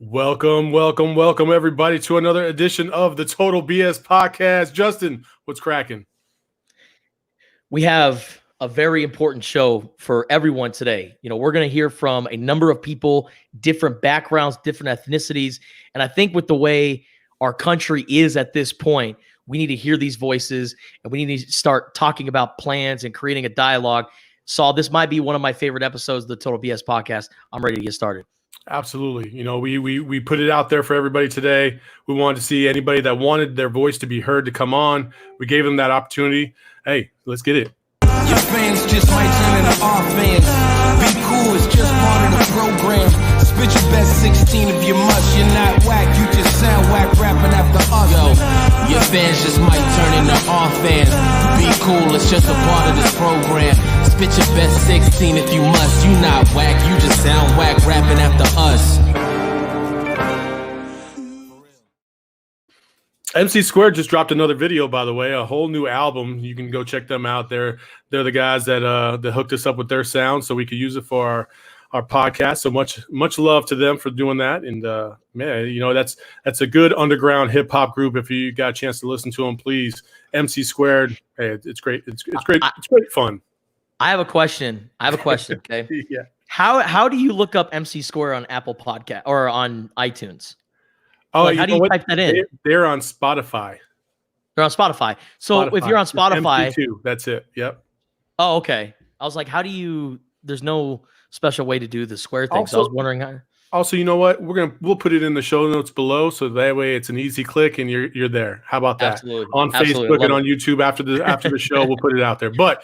Welcome, welcome, welcome, everybody, to another edition of the Total BS Podcast. Justin, what's cracking? We have a very important show for everyone today. We're going to hear from a number of people, different backgrounds, different ethnicities. And I think with the way our country is at this point, we need to hear these voices and we need to start talking about plans and creating a dialogue. Saul, this might be one of my favorite episodes of the Total BS Podcast. I'm ready to get started. Absolutely. We put it out there for everybody today. We wanted to see anybody that wanted their voice to be heard to come on. We gave them that opportunity. Hey, let's get it. Your fans just might turn into our fans. Be cool, it's just part of the program. Spit your best 16 if you must. You're not whack, you just sound whack rapping after us. Yo, your fans just might turn into our fans. Be cool, it's just a part of this program. Spit your best 16 if you must. You not whack, you just sound whack rapping after us. MC Squared just dropped another video, by the way, a whole new album. You can go check them out. They're the guys that hooked us up with their sound so we could use it for our podcast. So much love to them for doing that. And man, that's a good underground hip hop group. If you got a chance to listen to them, please. MC Squared. Hey, it's great. It's great. It's great fun. I have a question. Okay. Yeah. How do you look up MC Square on Apple Podcast or on iTunes? Oh, how do you type that in? They're on Spotify. They're on Spotify. So if you're on Spotify, MP2, that's it. Yep. Oh, okay. I was like, how do you? There's no special way to do the square thing. So I was wondering how. Also, you know what? We'll put it in the show notes below, so that way it's an easy click and you're there. How about that? Absolutely. On Facebook and on YouTube after the show, we'll put it out there. But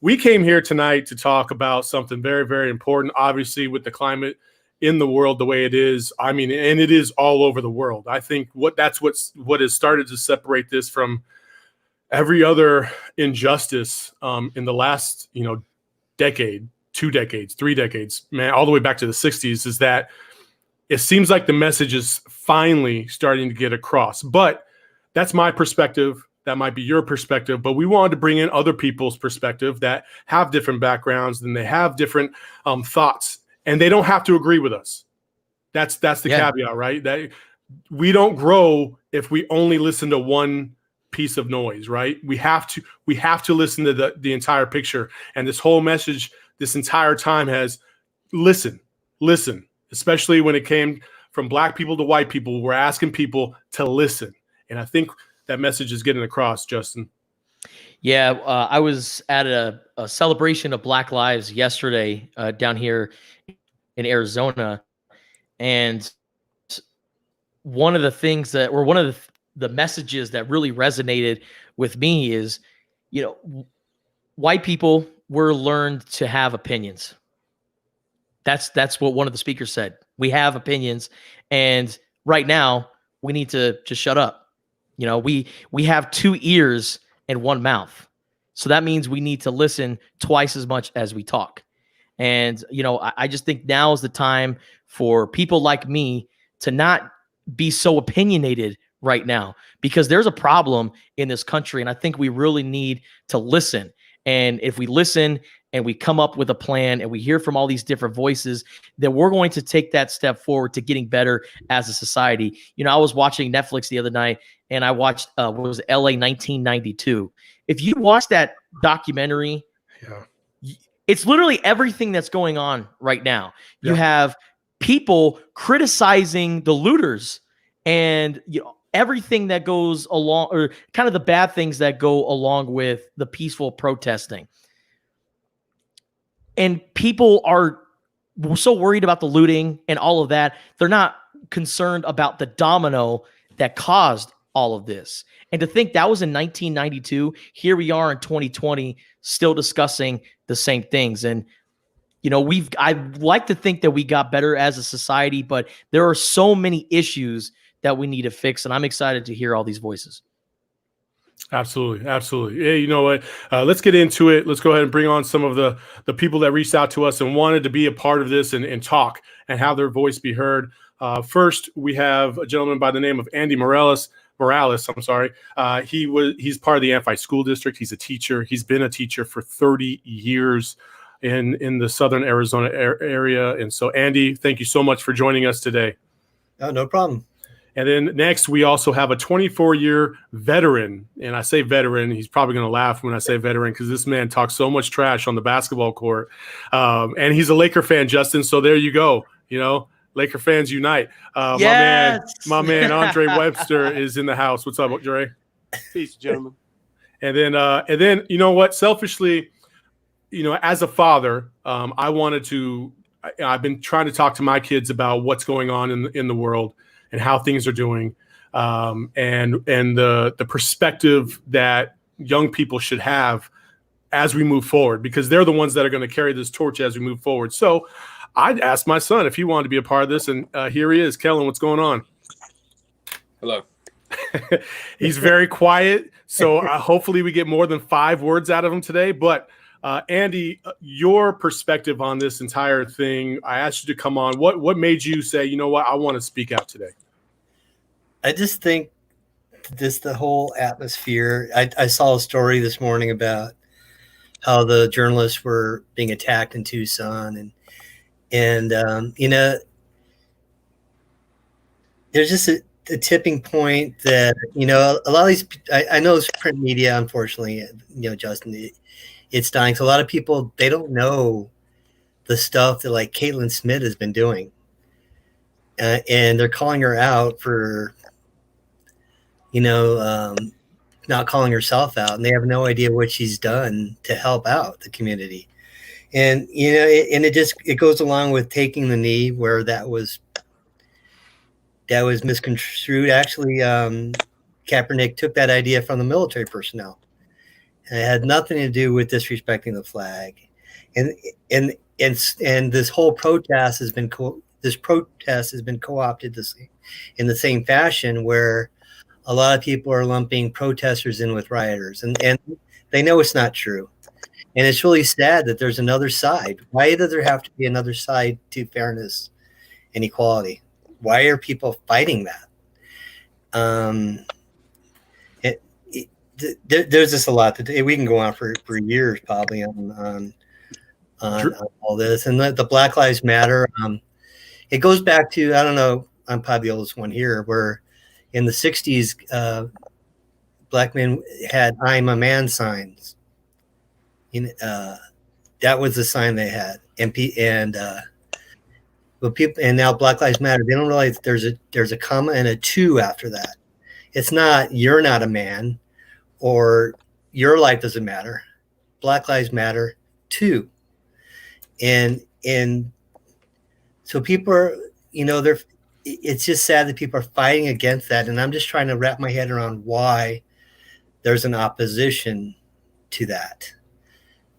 we came here tonight to talk about something very, very important. Obviously, with the climate in the world the way it is, I mean, and it is all over the world. I think what has started to separate this from every other injustice in the last decade, 2 decades, 3 decades, man, all the way back to the 60s, is that it seems like the message is finally starting to get across. But that's my perspective. That might be your perspective, but we wanted to bring in other people's perspective that have different backgrounds and they have different thoughts. And they don't have to agree with us. That's the caveat, right? That we don't grow if we only listen to one piece of noise, right? We have to listen to the entire picture. And this whole message this entire time has listen, especially when it came from black people to white people. We're asking people to listen. And I think that message is getting across, Justin. Yeah, I was at a celebration of Black Lives yesterday down here in Arizona, and one of the things that, or one of the messages that really resonated with me is, white people were learned to have opinions. That's what one of the speakers said. We have opinions, and right now we need to just shut up. We have 2 ears and 1 mouth. So that means we need to listen twice as much as we talk. And, I just think now is the time for people like me to not be so opinionated right now, because there's a problem in this country. And I think we really need to listen. And if we listen and we come up with a plan and we hear from all these different voices, then we're going to take that step forward to getting better as a society. I was watching Netflix the other night and I watched, what was it, LA 1992. If you watch that documentary, it's literally everything that's going on right now. You have people criticizing the looters and everything that goes along, or kind of the bad things that go along with the peaceful protesting. And people are so worried about the looting and all of that. They're not concerned about the domino that caused all of this. And to think that was in 1992, here we are in 2020, still discussing the same things. And, I'd like to think that we got better as a society, but there are so many issues that we need to fix. And I'm excited to hear all these voices. Absolutely. Absolutely. Yeah. You know what? Let's get into it. Let's go ahead and bring on some of the people that reached out to us and wanted to be a part of this and talk and have their voice be heard. First, we have a gentleman by the name of Andy Morales. I'm sorry. He's part of the Amphi School District. He's a teacher. He's been a teacher for 30 years in the Southern Arizona area. And so, Andy, thank you so much for joining us today. Oh, no problem. And then next, we also have a 24-year veteran. And I say veteran, he's probably going to laugh when I say veteran because this man talks so much trash on the basketball court. And he's a Laker fan, Justin. So there you go. You know, Laker fans unite. Yes! My man, Andre Webster is in the house. What's up, Dre? Peace, gentlemen. And then, you know what? Selfishly, you know, as a father, I've been trying to talk to my kids about what's going on in the world and how things are doing, and the perspective that young people should have as we move forward, because they're the ones that are going to carry this torch as we move forward. So I'd ask my son if he wanted to be a part of this, and here he is. Kelan, what's going on? Hello. He's very quiet, so hopefully we get more than 5 words out of him today. But Andy, your perspective on this entire thing, I asked you to come on. What made you say, you know what, I want to speak out today? I just think the whole atmosphere. I saw a story this morning about how the journalists were being attacked in Tucson, and you know, there's just a tipping point that, you know, a lot of these, I know it's print media, unfortunately, you know, Justin, it's dying. So a lot of people, they don't know the stuff that like Caitlin Smith has been doing. And they're calling her out for, you know, not calling herself out, and they have no idea what she's done to help out the community. And, you know, it goes along with taking the knee, where that was misconstrued. Actually, Kaepernick took that idea from the military personnel. And it had nothing to do with disrespecting the flag. And this whole protest has been co-opted in the same fashion, where a lot of people are lumping protesters in with rioters, and they know it's not true. And it's really sad that there's another side. Why does there have to be another side to fairness and equality? Why are people fighting that? There's just a lot to do. We can go on for years probably on all this. And the Black Lives Matter, it goes back to, I don't know, I'm probably the oldest one here, where in the 60s, black men had "I'm a man" signs. That was the sign they had. But people, and now Black Lives Matter, they don't realize there's a comma and a 2 after that. It's not "you're not a man" or "your life doesn't matter." Black Lives Matter 2. And so people are, you know, it's just sad that people are fighting against that. And I'm just trying to wrap my head around why there's an opposition to that.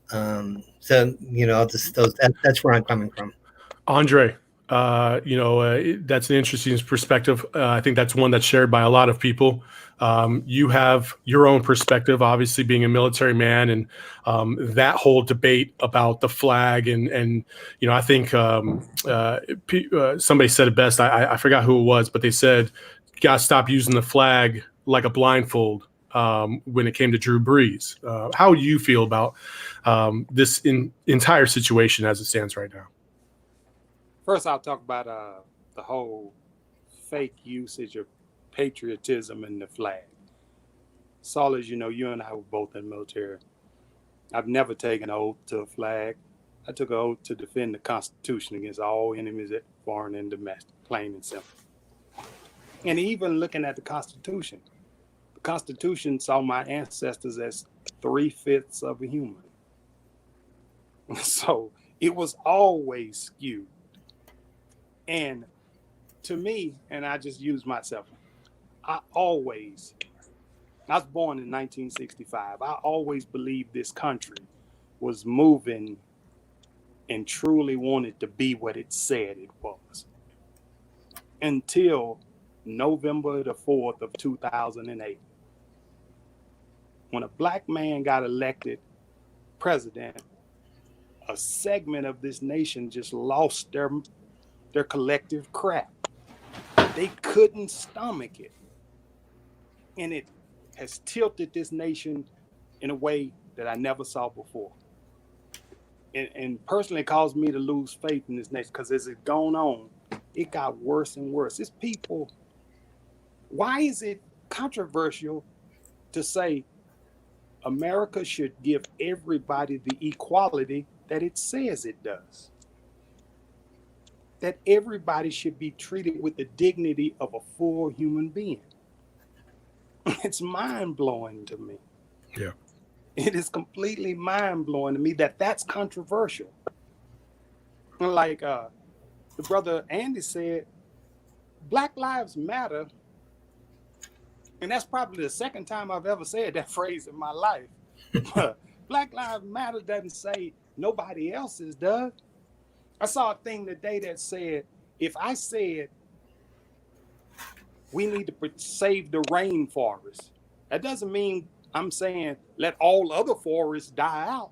So, you know, that's where I'm coming from. Andre, you know, that's an interesting perspective. I think that's one that's shared by a lot of people. You have your own perspective, obviously being a military man, and that whole debate about the flag. And you know, I think somebody said it best. I forgot who it was, but they said, you got to stop using the flag like a blindfold when it came to Drew Brees. How do you feel about this entire situation as it stands right now? First, I'll talk about the whole fake usage of patriotism and the flag. Saul, as you know, you and I were both in the military. I've never taken an oath to a flag. I took an oath to defend the Constitution against all enemies, foreign and domestic, plain and simple. And even looking at the Constitution saw my ancestors as 3/5 of a human. So it was always skewed. And to me, and I just use myself, I was born in 1965. I always believed this country was moving and truly wanted to be what it said it was. Until November the 4th of 2008. When a black man got elected president, a segment of this nation just lost their collective crap. They couldn't stomach it. And it has tilted this nation in a way that I never saw before. And personally, it caused me to lose faith in this nation, because as it's gone on, it got worse and worse. It's people. Why is it controversial to say America should give everybody the equality that it says it does? That everybody should be treated with the dignity of a full human being. It's mind-blowing to me. Yeah. It is completely mind-blowing to me that that's controversial. Like the brother Andy said, Black Lives Matter, and that's probably the second time I've ever said that phrase in my life. Black Lives Matter doesn't say nobody else's does. I saw a thing today that said, if I said we need to save the rainforest, that doesn't mean I'm saying let all other forests die out.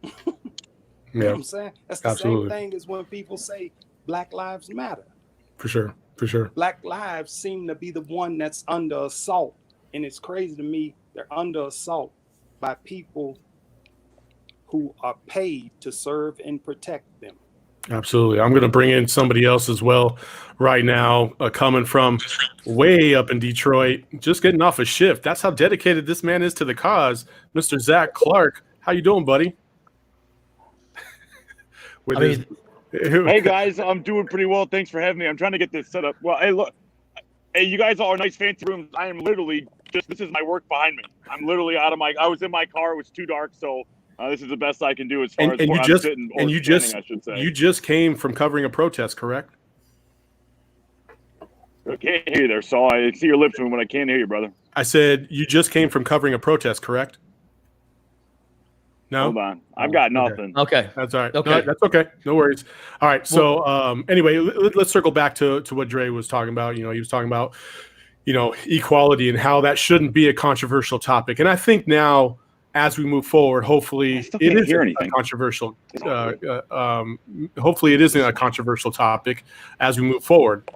You know what I'm saying? That's the same thing as when people say Black Lives Matter. For sure. For sure. Black lives seem to be the one that's under assault. And it's crazy to me, they're under assault by people who are paid to serve and protect them. Absolutely. I'm going to bring in somebody else as well right now, coming from way up in Detroit, just getting off a shift. That's how dedicated this man is to the cause. Mr. Zack Clark. How you doing, buddy? Hey guys, I'm doing pretty well. Thanks for having me. I'm trying to get this set up. Well, hey, look, hey, you guys all are nice, fancy rooms. I am literally just, this is my work behind me. I'm literally I was in my car. It was too dark, so this is the best I can do as far as and where I'm sitting or you standing, I should say. You just came from covering a protest, correct? I can't hear you there, Saul. I see your lips moving, but I can't hear you, brother. I said you just came from covering a protest, correct? No? Hold on. I've got nothing. Okay. That's all right. Okay. No, that's okay. No worries. All right. So anyway, let's circle back to what Dre was talking about. You know, he was talking about, you know, equality and how that shouldn't be a controversial topic. And I think now, as we move forward, hopefully it is a controversial. Hopefully it isn't a controversial topic as we move forward.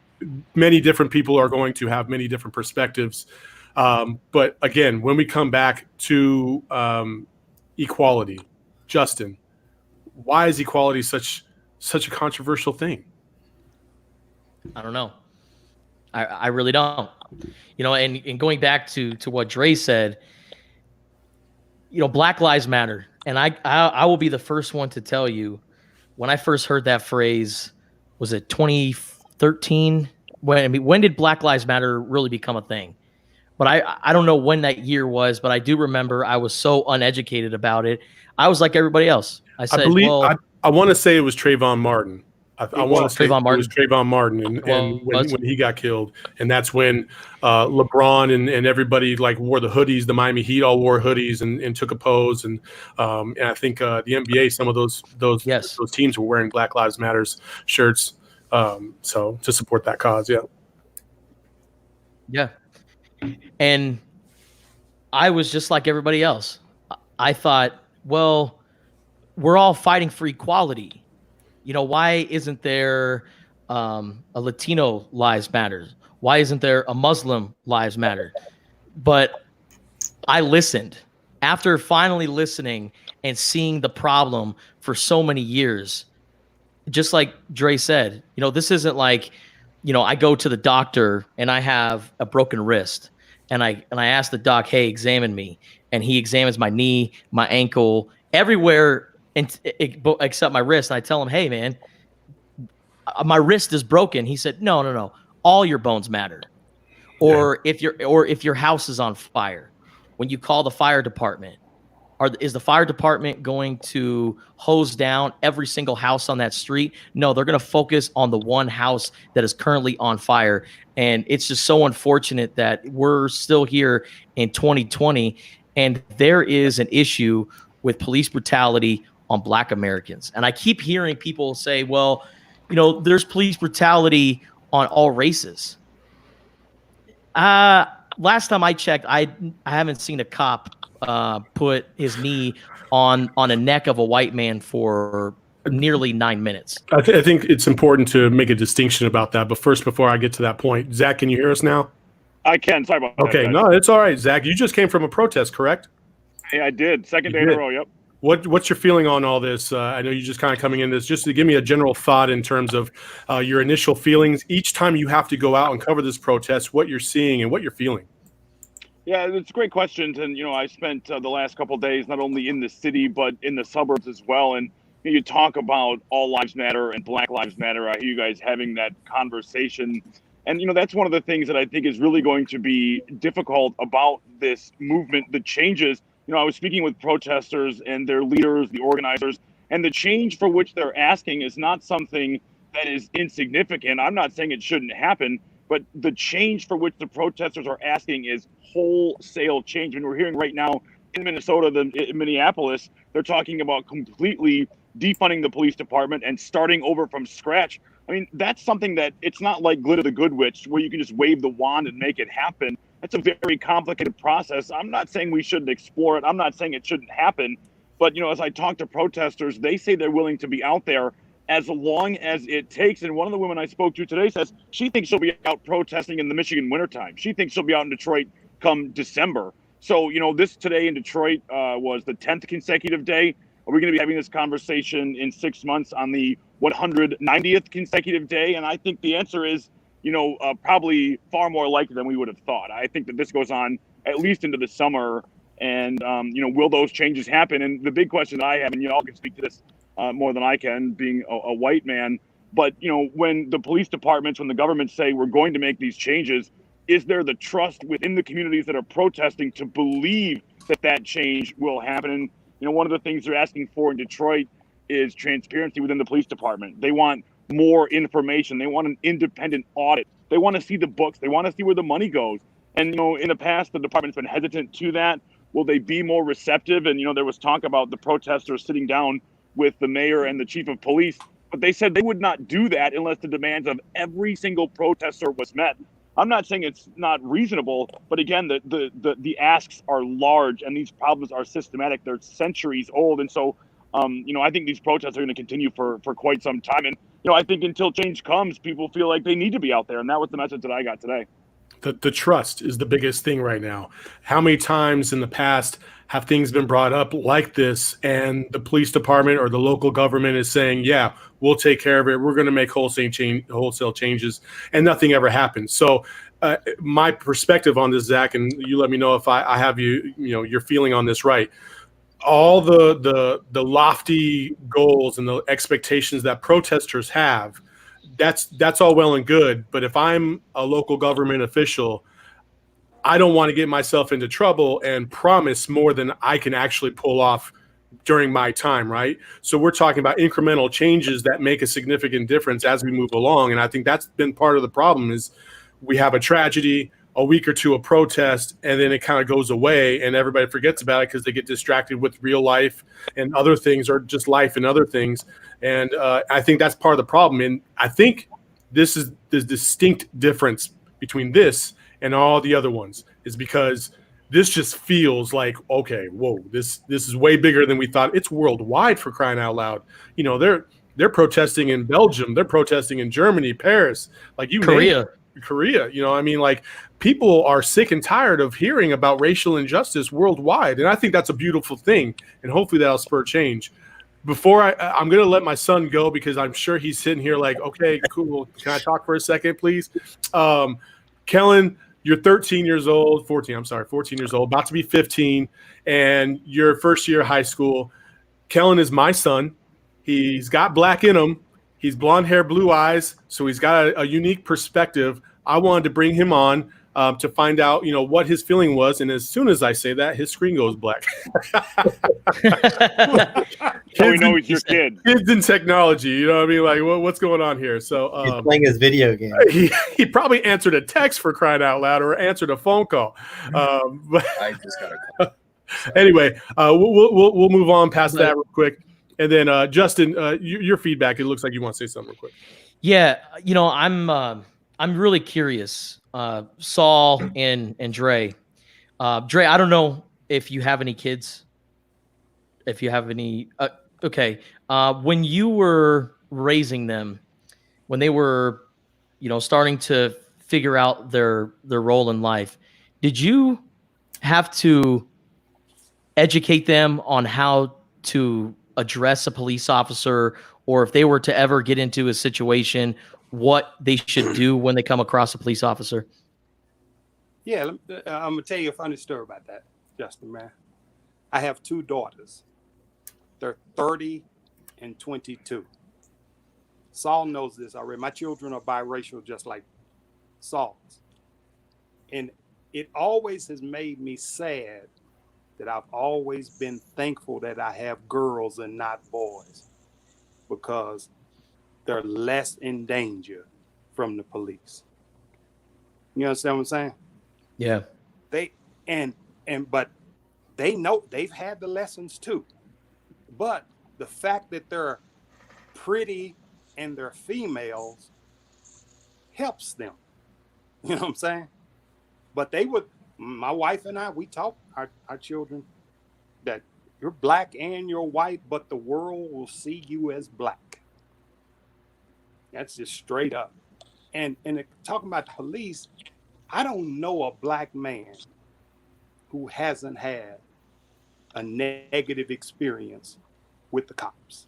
Many different people are going to have many different perspectives. But again, when we come back to equality, Justin, why is equality such a controversial thing? I don't know. I really don't. You know, and going back to what Dre said, you know, Black Lives Matter. And I will be the first one to tell you, when I first heard that phrase, was it 2013? When did Black Lives Matter really become a thing? But I don't know when that year was, but I do remember I was so uneducated about it. I was like everybody else. I said, I want to say it was Trayvon Martin. I want to say Trayvon Martin. It was Trayvon Martin, and when he got killed, and that's when LeBron and everybody like wore the hoodies. The Miami Heat all wore hoodies and took a pose, and I think the NBA, some of those teams were wearing Black Lives Matters shirts, so to support that cause. Yeah, and I was just like everybody else. I thought, well, we're all fighting for equality. You know, why isn't there a Latino Lives Matter? Why isn't there a Muslim Lives Matter? But I listened. After finally listening and seeing the problem for so many years, just like Dre said, you know, this isn't like, you know, I go to the doctor and I have a broken wrist and I ask the doc, hey, examine me. And he examines my knee, my ankle, everywhere except my wrist. And I tell him, hey, man, my wrist is broken. He said, no. All your bones matter. Or if your house is on fire, when you call the fire department, is the fire department going to hose down every single house on that street? No, they're going to focus on the one house that is currently on fire. And it's just so unfortunate that we're still here in 2020 and there is an issue with police brutality on Black Americans. And I keep hearing people say, well, you know, there's police brutality on all races. Last time I checked, I haven't seen a cop put his knee on a neck of a white man for nearly 9 minutes. I think it's important to make a distinction about that. But first, before I get to that point, Zach, can you hear us now? I can. Sorry about that. Okay, no, it's all right, Zach. You just came from a protest, correct? Hey, I did. Second day in a row, yep. What's your feeling on all this? I know you just kind of coming in this, just to give me a general thought in terms of your initial feelings each time you have to go out and cover this protest, what you're seeing and what you're feeling. Yeah, it's a great question. And, I spent the last couple of days not only in the city, but in the suburbs as well. And you talk about all lives matter and Black Lives Matter. I hear you guys having that conversation. And, that's one of the things that I think is really going to be difficult about this movement, the changes. I was speaking with protesters and their leaders, the organizers, and the change for which they're asking is not something that is insignificant. I'm not saying it shouldn't happen, but the change for which the protesters are asking is wholesale change. And we're hearing right now in Minnesota, in Minneapolis, they're talking about completely defunding the police department and starting over from scratch. I mean, that's something that it's not like Glitter the Good Witch where you can just wave the wand and make it happen. That's a very complicated process. I'm not saying we shouldn't explore it. I'm not saying it shouldn't happen. But, as I talk to protesters, they say they're willing to be out there as long as it takes. And one of the women I spoke to today says she thinks she'll be out protesting in the Michigan wintertime. She thinks she'll be out in Detroit come December. So, this today in Detroit was the 10th consecutive day. Are we going to be having this conversation in 6 months on the 190th consecutive day? And I think the answer is, probably far more likely than we would have thought. I think that this goes on at least into the summer. And, will those changes happen? And the big question that I have, and y'all can speak to this more than I can, being a white man, but, when the police departments, when the government say we're going to make these changes, is there the trust within the communities that are protesting to believe that that change will happen? And, one of the things they're asking for in Detroit is transparency within the police department. They want more information. They want an independent audit. They want to see the books. They want to see where the money goes. And, in the past, the department's been hesitant to that. Will they be more receptive? And, there was talk about the protesters sitting down with the mayor and the chief of police, but they said they would not do that unless the demands of every single protester was met. I'm not saying it's not reasonable, but again, the asks are large and these problems are systematic. They're centuries old. And so, I think these protests are going to continue for quite some time. And, I think until change comes, people feel like they need to be out there. And that was the message that I got today. The trust is the biggest thing right now. How many times in the past have things been brought up like this and the police department or the local government is saying, yeah, we'll take care of it. We're going to make wholesale changes, and nothing ever happens. So my perspective on this, Zach, and you let me know if I have your feeling on this right. All the lofty goals and the expectations that protesters have, that's all well and good. But if I'm a local government official, I don't want to get myself into trouble and promise more than I can actually pull off during my time, right? So we're talking about incremental changes that make a significant difference as we move along. And I think that's been part of the problem is we have a tragedy, a week or two of protest, and then it kind of goes away and everybody forgets about it because they get distracted with real life and other things, or just life and other things. And I think that's part of the problem. And I think this is the distinct difference between this and all the other ones is because this just feels like, okay, whoa, this is way bigger than we thought. It's worldwide, for crying out loud. They're protesting in Belgium, they're protesting in Germany, Paris, like you Korea. Like people are sick and tired of hearing about racial injustice worldwide. And I think that's a beautiful thing. And hopefully that'll spur change. Before I'm going to let my son go because I'm sure he's sitting here like, okay, cool. Can I talk for a second, please? Kelan, you're 14 years old, about to be 15, and you're first year of high school. Kelan is my son. He's got black in him. He's blonde hair, blue eyes, so he's got a unique perspective. I wanted to bring him on to find out, what his feeling was. And as soon as I say that, his screen goes black. So we know he's your kid. Kids in technology, you know what I mean? Like, what's going on here? So he's playing his video game. He probably answered a text, for crying out loud, or answered a phone call. But I just got a call. Anyway, we'll move on past that real quick. And then Justin, your feedback. It looks like you want to say something real quick. Yeah, I'm really curious. Saul and Dre. Dre, I don't know if you have any kids. If you have any, okay. When you were raising them, when they were, starting to figure out their role in life, did you have to educate them on how to address a police officer, or if they were to ever get into a situation, what they should do when they come across a police officer? Yeah, I'm gonna tell you a funny story about that, Justin, man. I have 2 daughters. They're 30 and 22. Saul knows this already. My children are biracial, just like Saul's. And it always has made me sad that I've always been thankful that I have girls and not boys, because they're less in danger from the police. You understand what I'm saying? Yeah. But they know they've had the lessons too. But the fact that they're pretty and they're females helps them. You know what I'm saying? But my wife and I, we taught our children that you're black and you're white, but the world will see you as black. That's just straight up. And talking about the police, I don't know a black man who hasn't had a negative experience with the cops.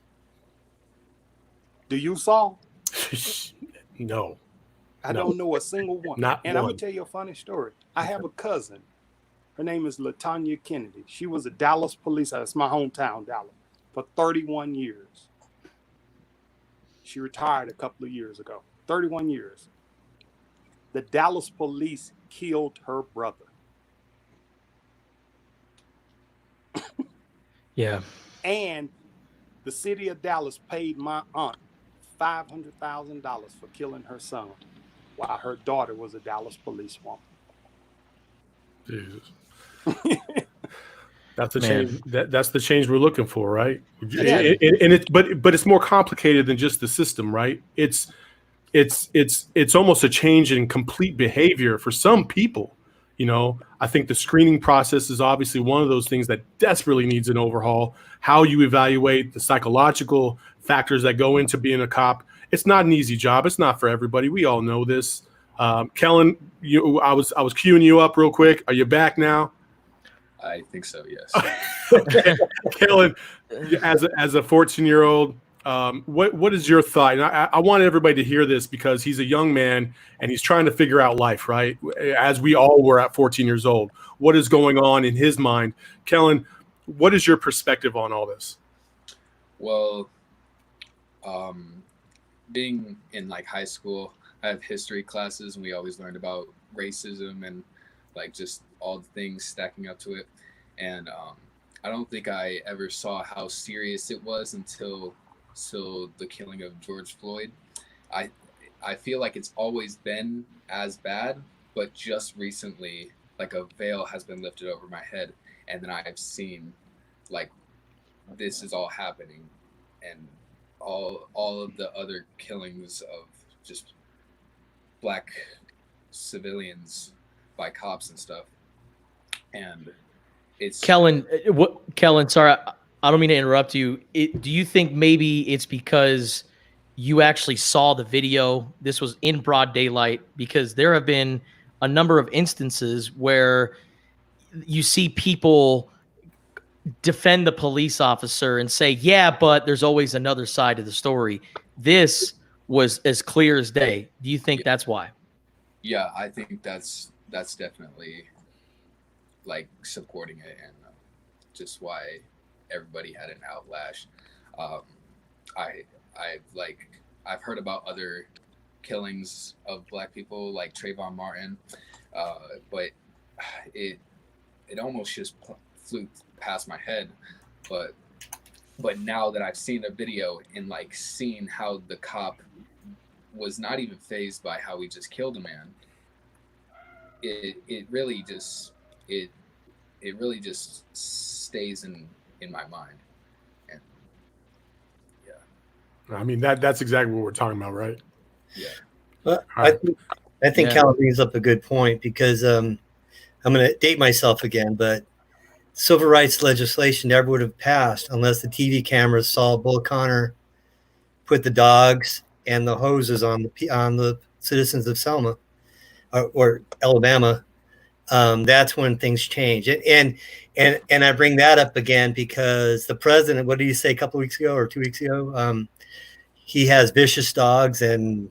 Do you, Saul? No. I don't know a single one. I'm going to tell you a funny story. I have a cousin. Her name is LaTanya Kennedy. She was a Dallas police officer. That's my hometown, Dallas, for 31 years. She retired a couple of years ago. 31 years. The Dallas police killed her brother. Yeah. And the city of Dallas paid my aunt $500,000 for killing her son while her daughter was a Dallas policewoman. Jesus. That's the change. That's the change we're looking for, right? Yeah. But it's more complicated than just the system, right? It's almost a change in complete behavior for some people. You know, I think the screening process is obviously one of those things that desperately needs an overhaul. How you evaluate the psychological factors that go into being a cop. It's not an easy job. It's not for everybody. We all know this. Kelan, I was queuing you up real quick. Are you back now? I think so, yes. Kelan, as a 14-year-old, what is your thought? And I want everybody to hear this because he's a young man and he's trying to figure out life, right? As we all were at 14 years old. What is going on in his mind? Kelan, what is your perspective on all this? Well, being in like high school, I have history classes and we always learned about racism and like just all the things stacking up to it. And I don't think I ever saw how serious it was until the killing of George Floyd. I feel like it's always been as bad, but just recently, like a veil has been lifted over my head, and then I've seen like this is all happening, and all of the other killings of just black civilians by cops and stuff. And it's Kelan, sorry, I don't mean to interrupt you. Do you think maybe it's because you actually saw the video? This was in broad daylight, because there have been a number of instances where you see people defend the police officer and say, yeah, but there's always another side to the story. This was as clear as day. Do you think that's why? Yeah, I think that's definitely like supporting it, and just why everybody had an outlash. I've heard about other killings of black people like Trayvon Martin, but it almost just flew past my head. But now that I've seen the video and like seen how the cop was not even fazed by how he just killed a man, it really just stays in my mind. And yeah, I mean that's exactly what we're talking about, right? Yeah. Well, I think Kelan brings up a good point, because I'm going to date myself again, but civil rights legislation never would have passed unless the TV cameras saw Bull Connor put the dogs and the hoses on the citizens of Selma or Alabama. that's when things change. And I bring that up again because the president, what did he say a couple of weeks ago or 2 weeks ago? He has vicious dogs and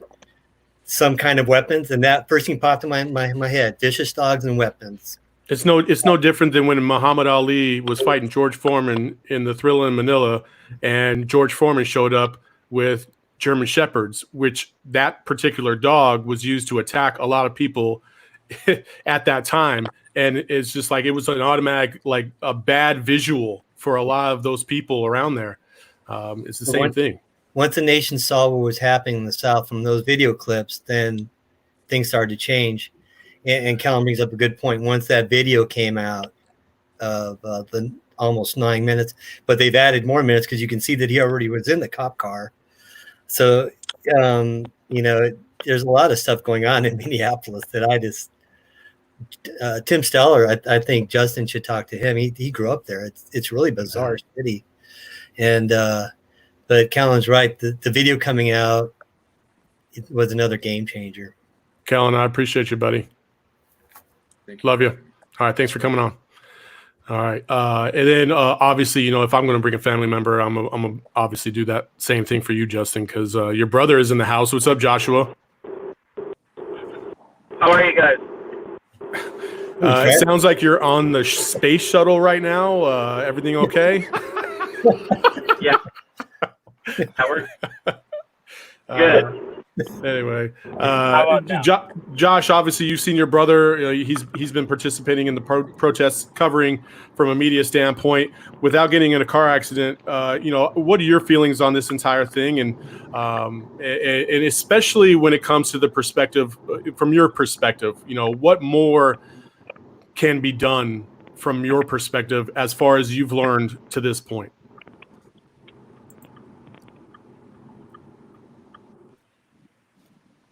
some kind of weapons, and that first thing popped in my head: vicious dogs and weapons. It's no different than when Muhammad Ali was fighting George Foreman in the Thrilla in Manila, and George Foreman showed up with German Shepherds, which that particular dog was used to attack a lot of people at that time. And it's just like it was an automatic, like a bad visual for a lot of those people around there. It's the same thing. Once the nation saw what was happening in the South from those video clips, then things started to change. And Kelan brings up a good point. Once that video came out of the almost 9 minutes, but they've added more minutes because you can see that he already was in the cop car. So, there's a lot of stuff going on in Minneapolis that I just Tim Steller, I think Justin should talk to him. He grew up there. It's really bizarre city. And but Kelan's right. The video coming out, it was another game changer. Kelan, I appreciate you, buddy. Love you. All right. Thanks for coming on. All right. And then obviously, if I'm going to bring a family member, I'm going to obviously do that same thing for you, Justin, because your brother is in the house. What's up, Joshua? How are you guys? It sounds like you're on the space shuttle right now. Everything okay? Yeah. Howard? Good. Anyway, Josh, obviously you've seen your brother. He's been participating in the protests, covering from a media standpoint without getting in a car accident. What are your feelings on this entire thing, and especially when it comes to the perspective, from your perspective, what more can be done from your perspective as far as you've learned to this point?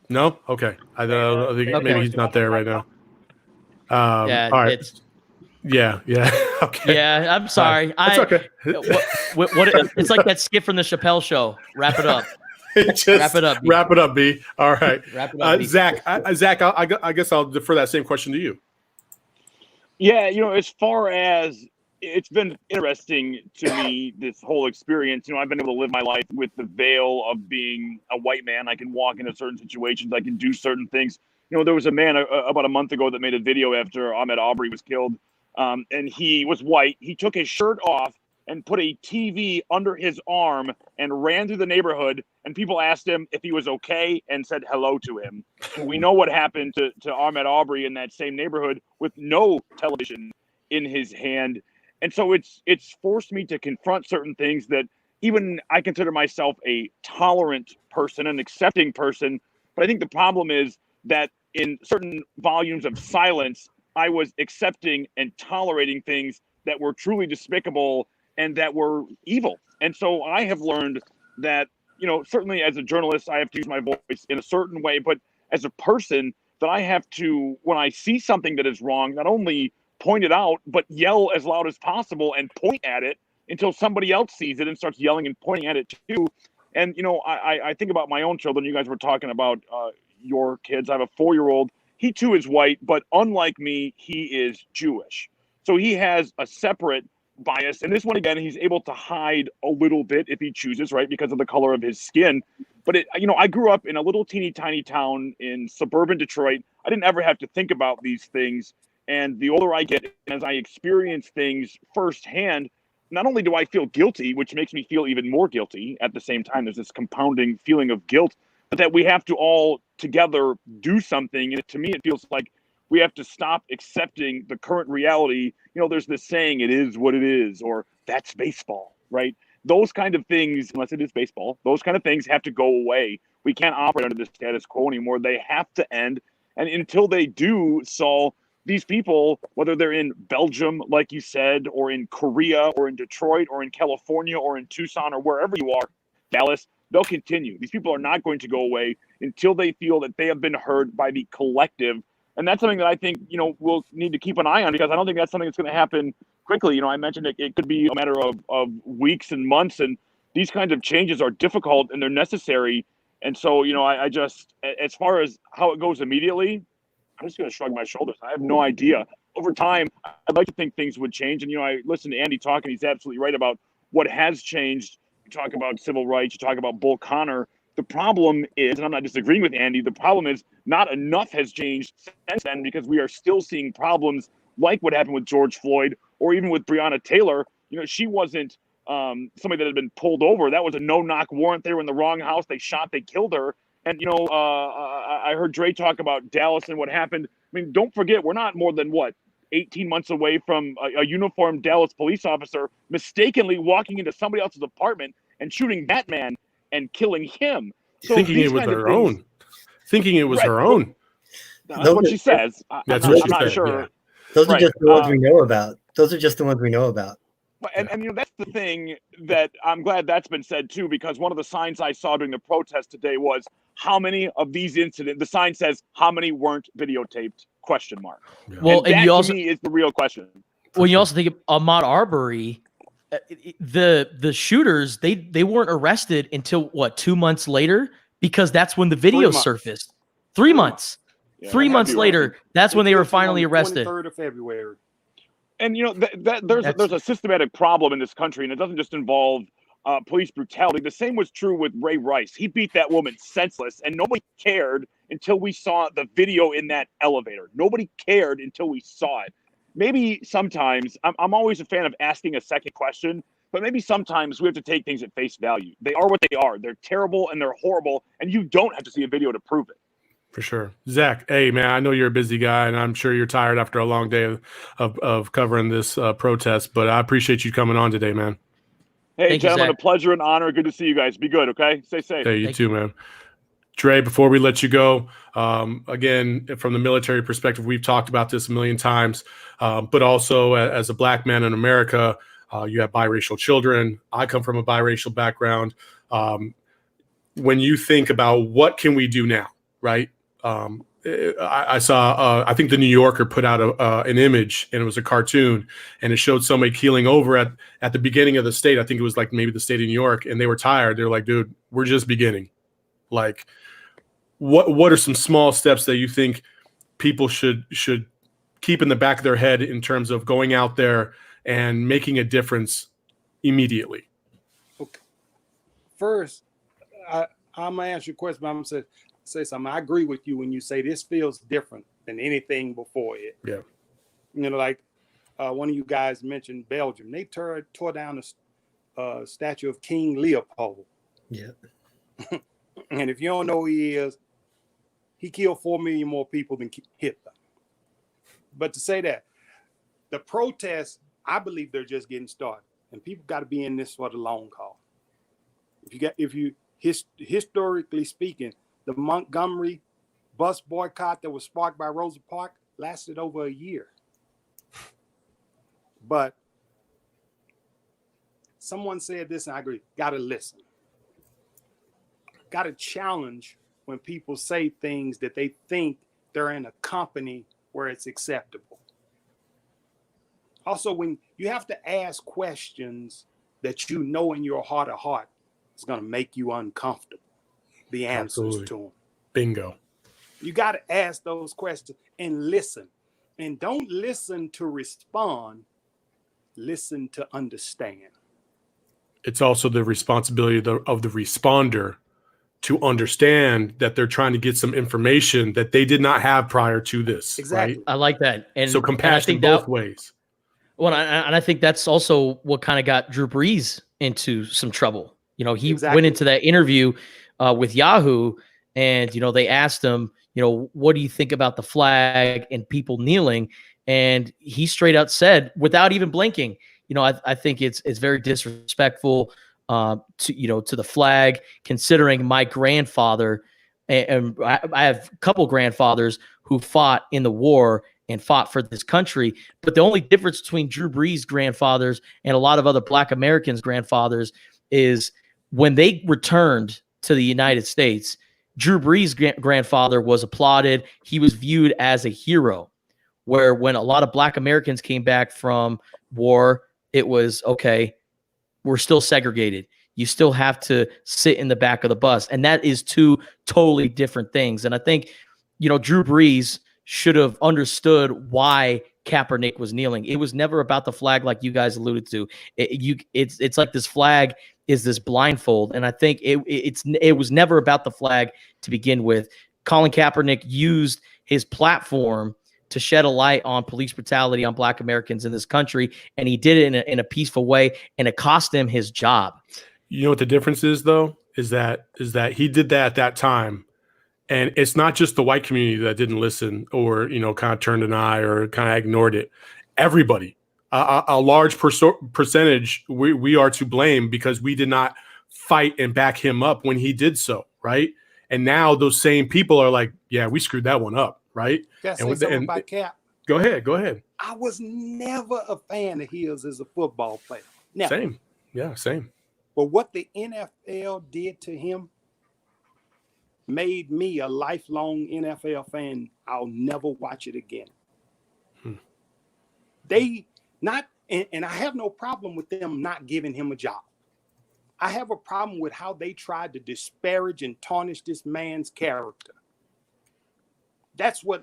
No? Okay. I think maybe he's not there right now. Yeah, all right. Yeah. Okay. Yeah, I'm sorry. It's okay. What it's like that skit from the Chappelle Show. Wrap it up. Wrap it up. Wrap it up, B. All right. Wrap it up, B. Zach, I guess I'll defer that same question to you. Yeah, as far as it's been interesting to me, this whole experience. I've been able to live my life with the veil of being a white man. I can walk into certain situations. I can do certain things. There was a man about a month ago that made a video after Ahmaud Arbery was killed, and he was white. He took his shirt off and put a TV under his arm and ran through the neighborhood, and people asked him if he was okay and said hello to him. We know what happened to Ahmaud Arbery in that same neighborhood with no television in his hand. And so it's forced me to confront certain things that even I consider myself a tolerant person, an accepting person. But I think the problem is that in certain volumes of silence, I was accepting and tolerating things that were truly despicable and that were evil. And so I have learned that, certainly as a journalist, I have to use my voice in a certain way, but as a person, that I have to, when I see something that is wrong, not only point it out, but yell as loud as possible and point at it until somebody else sees it and starts yelling and pointing at it too. And, I think about my own children. You guys were talking about your kids. I have a 4-year-old. He too is white, but unlike me, he is Jewish. So he has a separate bias. And this one, again, he's able to hide a little bit if he chooses, right, because of the color of his skin. But, I grew up in a little teeny tiny town in suburban Detroit. I didn't ever have to think about these things. And the older I get, as I experience things firsthand, not only do I feel guilty, which makes me feel even more guilty at the same time, there's this compounding feeling of guilt, but that we have to all together do something. And to me, it feels like we have to stop accepting the current reality. There's this saying, it is what it is, or that's baseball, right? Those kind of things, unless it is baseball, those kind of things have to go away. We can't operate under the status quo anymore. They have to end. And until they do, Saul, these people, whether they're in Belgium, like you said, or in Korea, or in Detroit, or in California, or in Tucson, or wherever you are, Dallas, they'll continue. These people are not going to go away until they feel that they have been heard by the collective. And that's something that I think, we'll need to keep an eye on, because I don't think that's something that's going to happen quickly. I mentioned it could be a matter of weeks and months, and these kinds of changes are difficult and they're necessary. And so, I just, as far as how it goes immediately, I'm just going to shrug my shoulders. I have no idea. Over time, I'd like to think things would change. And, I listened to Andy talk, and he's absolutely right about what has changed. You talk about civil rights, you talk about Bull Connor. The problem is, and I'm not disagreeing with Andy, the problem is not enough has changed since then, because we are still seeing problems like what happened with George Floyd, or even with Breonna Taylor. She wasn't somebody that had been pulled over. That was a no-knock warrant. They were in the wrong house. They shot, they killed her. And, I heard Dre talk about Dallas and what happened. I mean, don't forget, we're not more than, 18 months away from a uniformed Dallas police officer mistakenly walking into somebody else's apartment and shooting that man and killing him. So Thinking it was her own. Thinking it was her own. That's what she says. That's what I'm not said, sure. yeah. Those are just the ones we know about. Those are just the ones we know about. And that's the thing that I'm glad that's been said too, because one of the signs I saw during the protest today was, how many of these incidents, the sign says, how many weren't videotaped? ? Yeah. Well, and that you also, to me is the real question. when you also think of Ahmaud Arbery, the shooters, they weren't arrested until 2 months later, because that's when the video surfaced. 3 months. Yeah, 3 months later, that's when they were finally arrested. 23rd of February. And there's a systematic problem in this country, and it doesn't just involve police brutality. The same was true with Ray Rice. He beat that woman senseless, and nobody cared until we saw the video in that elevator. Nobody cared until we saw it. Maybe sometimes, I'm always a fan of asking a second question, but maybe sometimes we have to take things at face value. They are what they are. They're terrible and they're horrible, and you don't have to see a video to prove it. For sure. Zach, hey, man, I know you're a busy guy, and I'm sure you're tired after a long day of covering this protest, but I appreciate you coming on today, man. Hey, Thank you, gentlemen, Zach. a pleasure and honor. Good to see you guys. Be good, okay? Stay safe. Hey, you too, man. Dre, before we let you go, again, from the military perspective, we've talked about this a million times, but also as a black man in America, you have biracial children. I come from a biracial background. When you think about what can we do now, right? I saw, I think the New Yorker put out an image, and it was a cartoon, and it showed somebody keeling over at the beginning of the state. I think it was like maybe the state of New York, and they were tired. They're like, dude, we're just beginning. Like, what are some small steps that you think people should keep in the back of their head in terms of going out there and making a difference immediately? Okay. First, I'm gonna answer your question, but I'm gonna say something. I agree with you when you say this feels different than anything before it. Yeah. Like one of you guys mentioned Belgium. They tore down the statue of King Leopold. Yeah. And if you don't know who he is, he killed 4 million more people than Hitler. But to say that, the protests, I believe they're just getting started, and people got to be in this for the long haul. Historically speaking, the Montgomery bus boycott that was sparked by Rosa Parks lasted over a year. But someone said this, and I agree, got to listen. Got to challenge when people say things that they think they're in a company where it's acceptable. Also, when you have to ask questions that you know in your heart of heart is going to make you uncomfortable, the answers Absolutely. to them. Bingo. You got to ask those questions and listen. And don't listen to respond, listen to understand. It's also the responsibility of the responder to understand that they're trying to get some information that they did not have prior to this. Exactly. Right? I like that. And So compassion and I think both ways. Well, and I think that's also what kind of got Drew Brees into some trouble. He went into that interview with Yahoo, and they asked him, what do you think about the flag and people kneeling? And he straight out said, without even blinking, I think it's very disrespectful to the flag, considering my grandfather, and I have a couple grandfathers who fought in the war and fought for this country. But the only difference between Drew Brees' grandfathers and a lot of other Black Americans' grandfathers is when they returned to the United States, Drew Brees' grandfather was applauded. He was viewed as a hero, where when a lot of Black Americans came back from war, it was, okay, we're still segregated. You still have to sit in the back of the bus. And that is two totally different things. And I think, Drew Brees should have understood why Kaepernick was kneeling. It was never about the flag, like you guys alluded to. It's like this flag is this blindfold, and I think it was never about the flag to begin with. Colin Kaepernick used his platform to shed a light on police brutality on Black Americans in this country, and he did it in a peaceful way, and it cost him his job. You know what the difference is, though, is that he did that at that time, and it's not just the white community that didn't listen or kind of turned an eye or kind of ignored it. Everybody, a large percentage, we are to blame because we did not fight and back him up when he did so, right? And now those same people are like, yeah, we screwed that one up, right? About Cap. Go ahead. I was never a fan of his as a football player. Never. Same. Yeah, same. But what the NFL did to him made me a lifelong NFL fan. I'll never watch it again. And I have no problem with them not giving him a job. I have a problem with how they tried to disparage and tarnish this man's character. That's where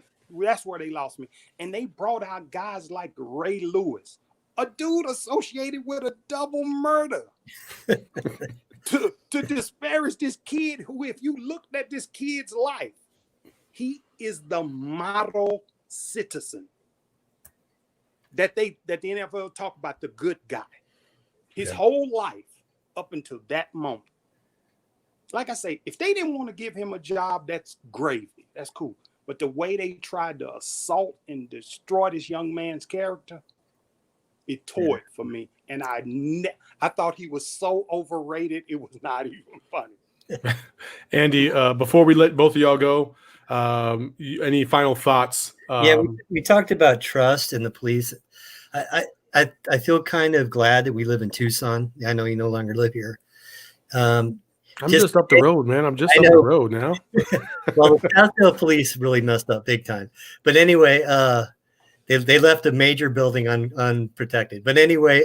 they lost me. And they brought out guys like Ray Lewis, a dude associated with a double murder, to disparage this kid who, if you looked at this kid's life, he is the model citizen that the NFL talk about, the good guy. His whole life up until that moment. Like I say, if they didn't want to give him a job, that's gravy. That's cool. But the way they tried to assault and destroy this young man's character, it tore it for me. And I thought he was so overrated, it was not even funny. Andy, before we let both of y'all go, any final thoughts? We talked about trust in the police. I feel kind of glad that we live in Tucson. I know you no longer live here. I'm just up the road, man. I'm just up the road now. Well, the Scottsdale police really messed up big time. But anyway, they left a major building unprotected. But anyway,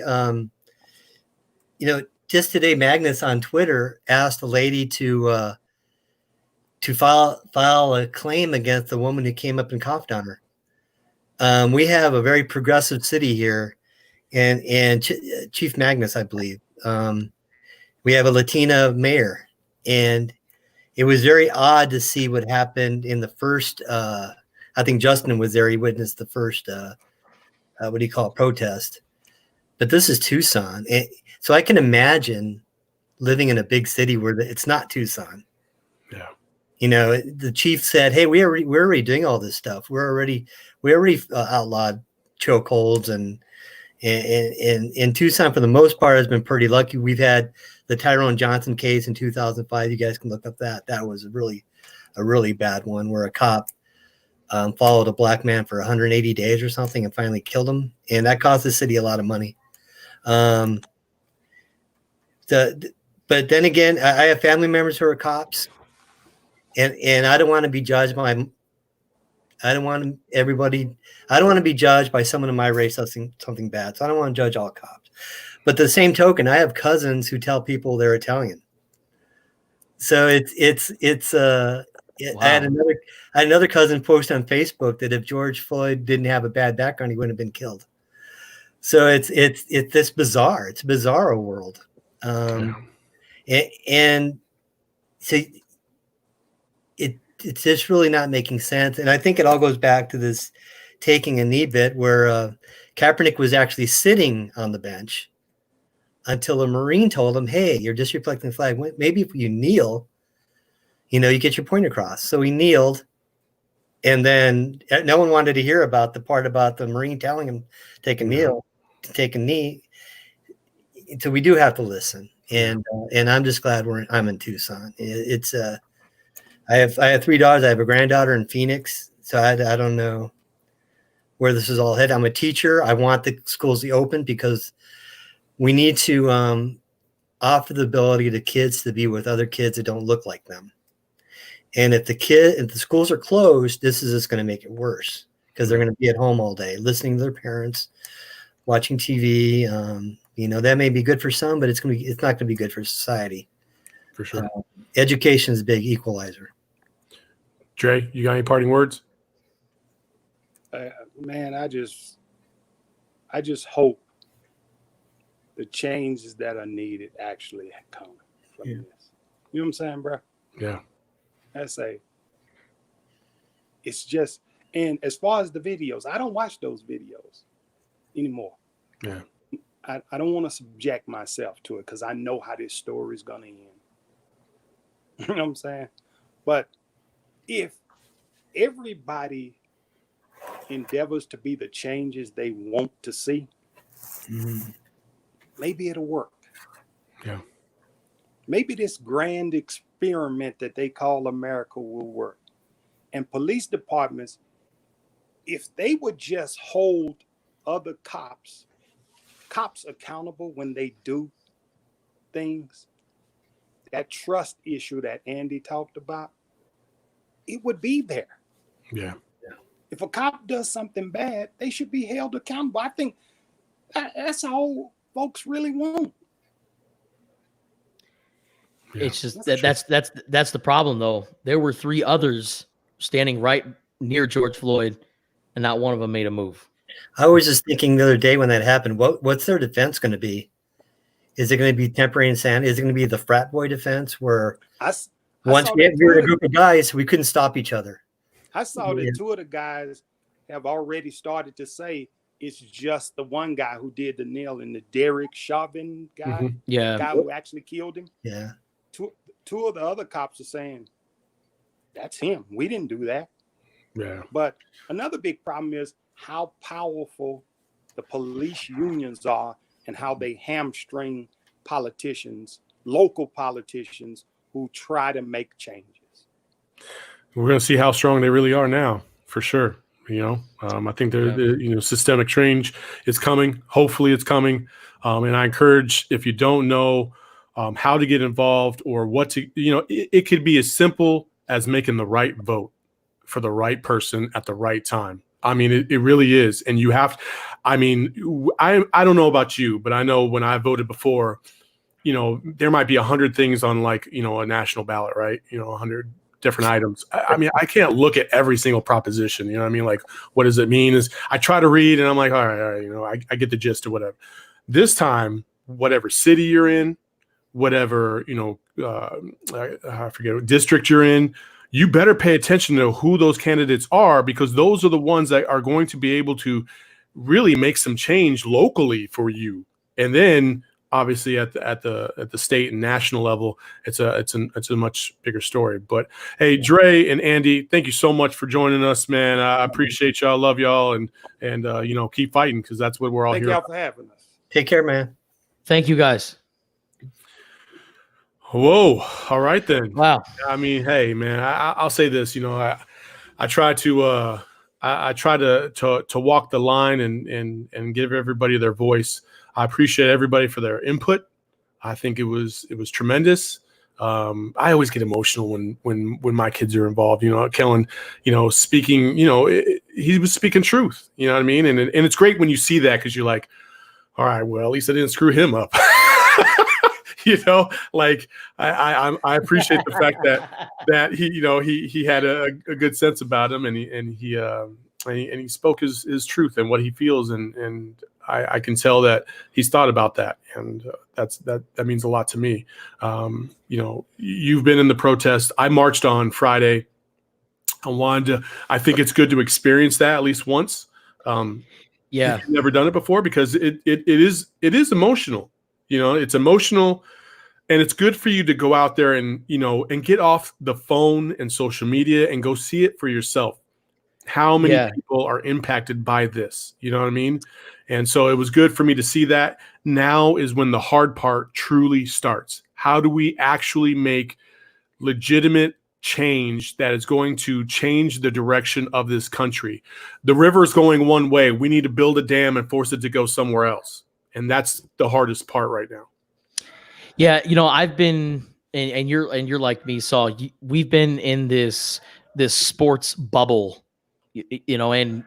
just today, Magnus on Twitter asked a lady to file a claim against the woman who came up and coughed on her. We have a very progressive city here, and Chief Magnus, I believe. We have a Latina mayor, and it was very odd to see what happened in the first. I think Justin was there; he witnessed the first. What do you call it? Protest. But this is Tucson, so I can imagine living in a big city where it's not Tucson. Yeah. The chief said, "Hey, we're already doing all this stuff. We already outlawed chokeholds, and in Tucson, for the most part, has been pretty lucky. We've had the Tyrone Johnson case in 2005. You guys can look up that. That was a really bad one where a cop followed a black man for 180 days or something and finally killed him, and that cost the city a lot of money. But then again, I have family members who are cops. And I don't want to be judged by. I don't want to be judged by someone in my race something bad. So I don't want to judge all cops. But the same token, I have cousins who tell people they're Italian. So wow. I had another cousin post on Facebook that if George Floyd didn't have a bad background, he wouldn't have been killed. So it's this bizarre. It's a bizarro world. And so. It's just really not making sense. And I think it all goes back to this taking a knee bit where Kaepernick was actually sitting on the bench until a Marine told him, hey, you're disrespecting the flag. Maybe if you kneel, you get your point across. So he kneeled. And then no one wanted to hear about the part about the Marine telling him take a knee. So we do have to listen. And I'm just glad I'm in Tucson. It's I have 3 daughters. I have a granddaughter in Phoenix. So I don't know where this is all headed. I'm a teacher. I want the schools to open because we need to offer the ability to kids to be with other kids that don't look like them. And if the schools are closed, this is just going to make it worse because they're going to be at home all day, listening to their parents, watching TV. That may be good for some, but it's not going to be good for society. For sure. Education is a big equalizer. Dre, you got any parting words? Man, I just hope the changes that are needed actually come from this. You know what I'm saying, bro? Yeah. I say it's just, and as far as the videos, I don't watch those videos anymore. Yeah. I don't want to subject myself to it because I know how this story is going to end. You know what I'm saying? But if everybody endeavors to be the changes they want to see, maybe it'll work. Yeah. Maybe this grand experiment that they call America will work. And police departments, if they would just hold other cops accountable when they do things, that trust issue that Andy talked about, it would be there. Yeah. If a cop does something bad, they should be held accountable. I think that's all folks really want. Yeah. It's just that's the problem, though. There were 3 others standing right near George Floyd, and not one of them made a move. I was just thinking the other day when that happened, what's their defense going to be? Is it going to be temporary insanity? Is it going to be the frat boy defense where once we were a group of guys, we couldn't stop each other? I saw that 2 of the guys have already started to say it's just the one guy who did the nail in the Derek Chauvin guy, the guy who actually killed him. Yeah. 2 of the other cops are saying, that's him. We didn't do that. Yeah. But another big problem is how powerful the police unions are and how they hamstring politicians, local politicians who try to make changes. We're going to see how strong they really are now, for sure. You know, I think systemic change is coming. Hopefully it's coming. And I encourage, if you don't know how to get involved or what to, it could be as simple as making the right vote for the right person at the right time. I mean, it really is. And you have, I don't know about you, but I know when I voted before, there might be 100 things on a national ballot, right? 100 different items. I can't look at every single proposition. You know what I mean? Like, what does it mean? Is I try to read and I'm like, all right, I get the gist of whatever. This time, whatever city you're in, whatever, I forget what district you're in, you better pay attention to who those candidates are, because those are the ones that are going to be able to really make some change locally for you. And then obviously at the state and national level, it's a much bigger story. But hey, Dre and Andy, thank you so much for joining us, man. I appreciate y'all, love y'all, and keep fighting, because that's what we're all here. Thank y'all for having us. Take care, man. Thank you, guys. Whoa! All right then. Wow. Hey, man, I'll say this. I try to walk the line and give everybody their voice. I appreciate everybody for their input. I think it was tremendous. I always get emotional when my kids are involved. Kelan, speaking. He was speaking truth. You know what I mean? And it's great when you see that, because you're like, all right, well, at least I didn't screw him up. I appreciate the fact that he had a good sense about him, and he spoke his truth and what he feels, and I can tell that he's thought about that, and that means a lot to me. You've been in the protest. I marched on Friday. I think it's good to experience that at least once. You've never done it before, because it is emotional. It's emotional, and it's good for you to go out there and get off the phone and social media and go see it for yourself. How many people are impacted by this? You know what I mean? And so it was good for me to see that. Now is when the hard part truly starts. How do we actually make legitimate change that is going to change the direction of this country? The river is going one way. We need to build a dam and force it to go somewhere else. And that's the hardest part right now. Yeah, I've been, and you're like me, Saul. We've been in this sports bubble, and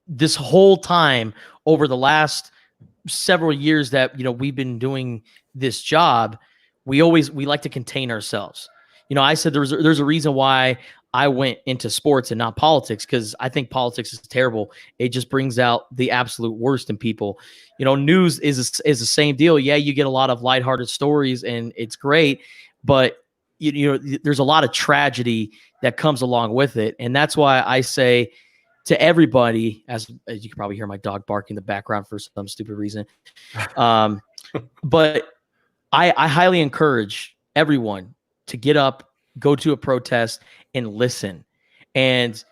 this whole time over the last several years that we've been doing this job, we like to contain ourselves. I said there's a reason why I went into sports and not politics, because I think politics is terrible. It just brings out the absolute worst in people. News is the same deal. Yeah, you get a lot of lighthearted stories and it's great, but there's a lot of tragedy that comes along with it. And that's why I say to everybody, as you can probably hear my dog barking in the background for some stupid reason. But I highly encourage everyone to get up, go to a protest, and listen. And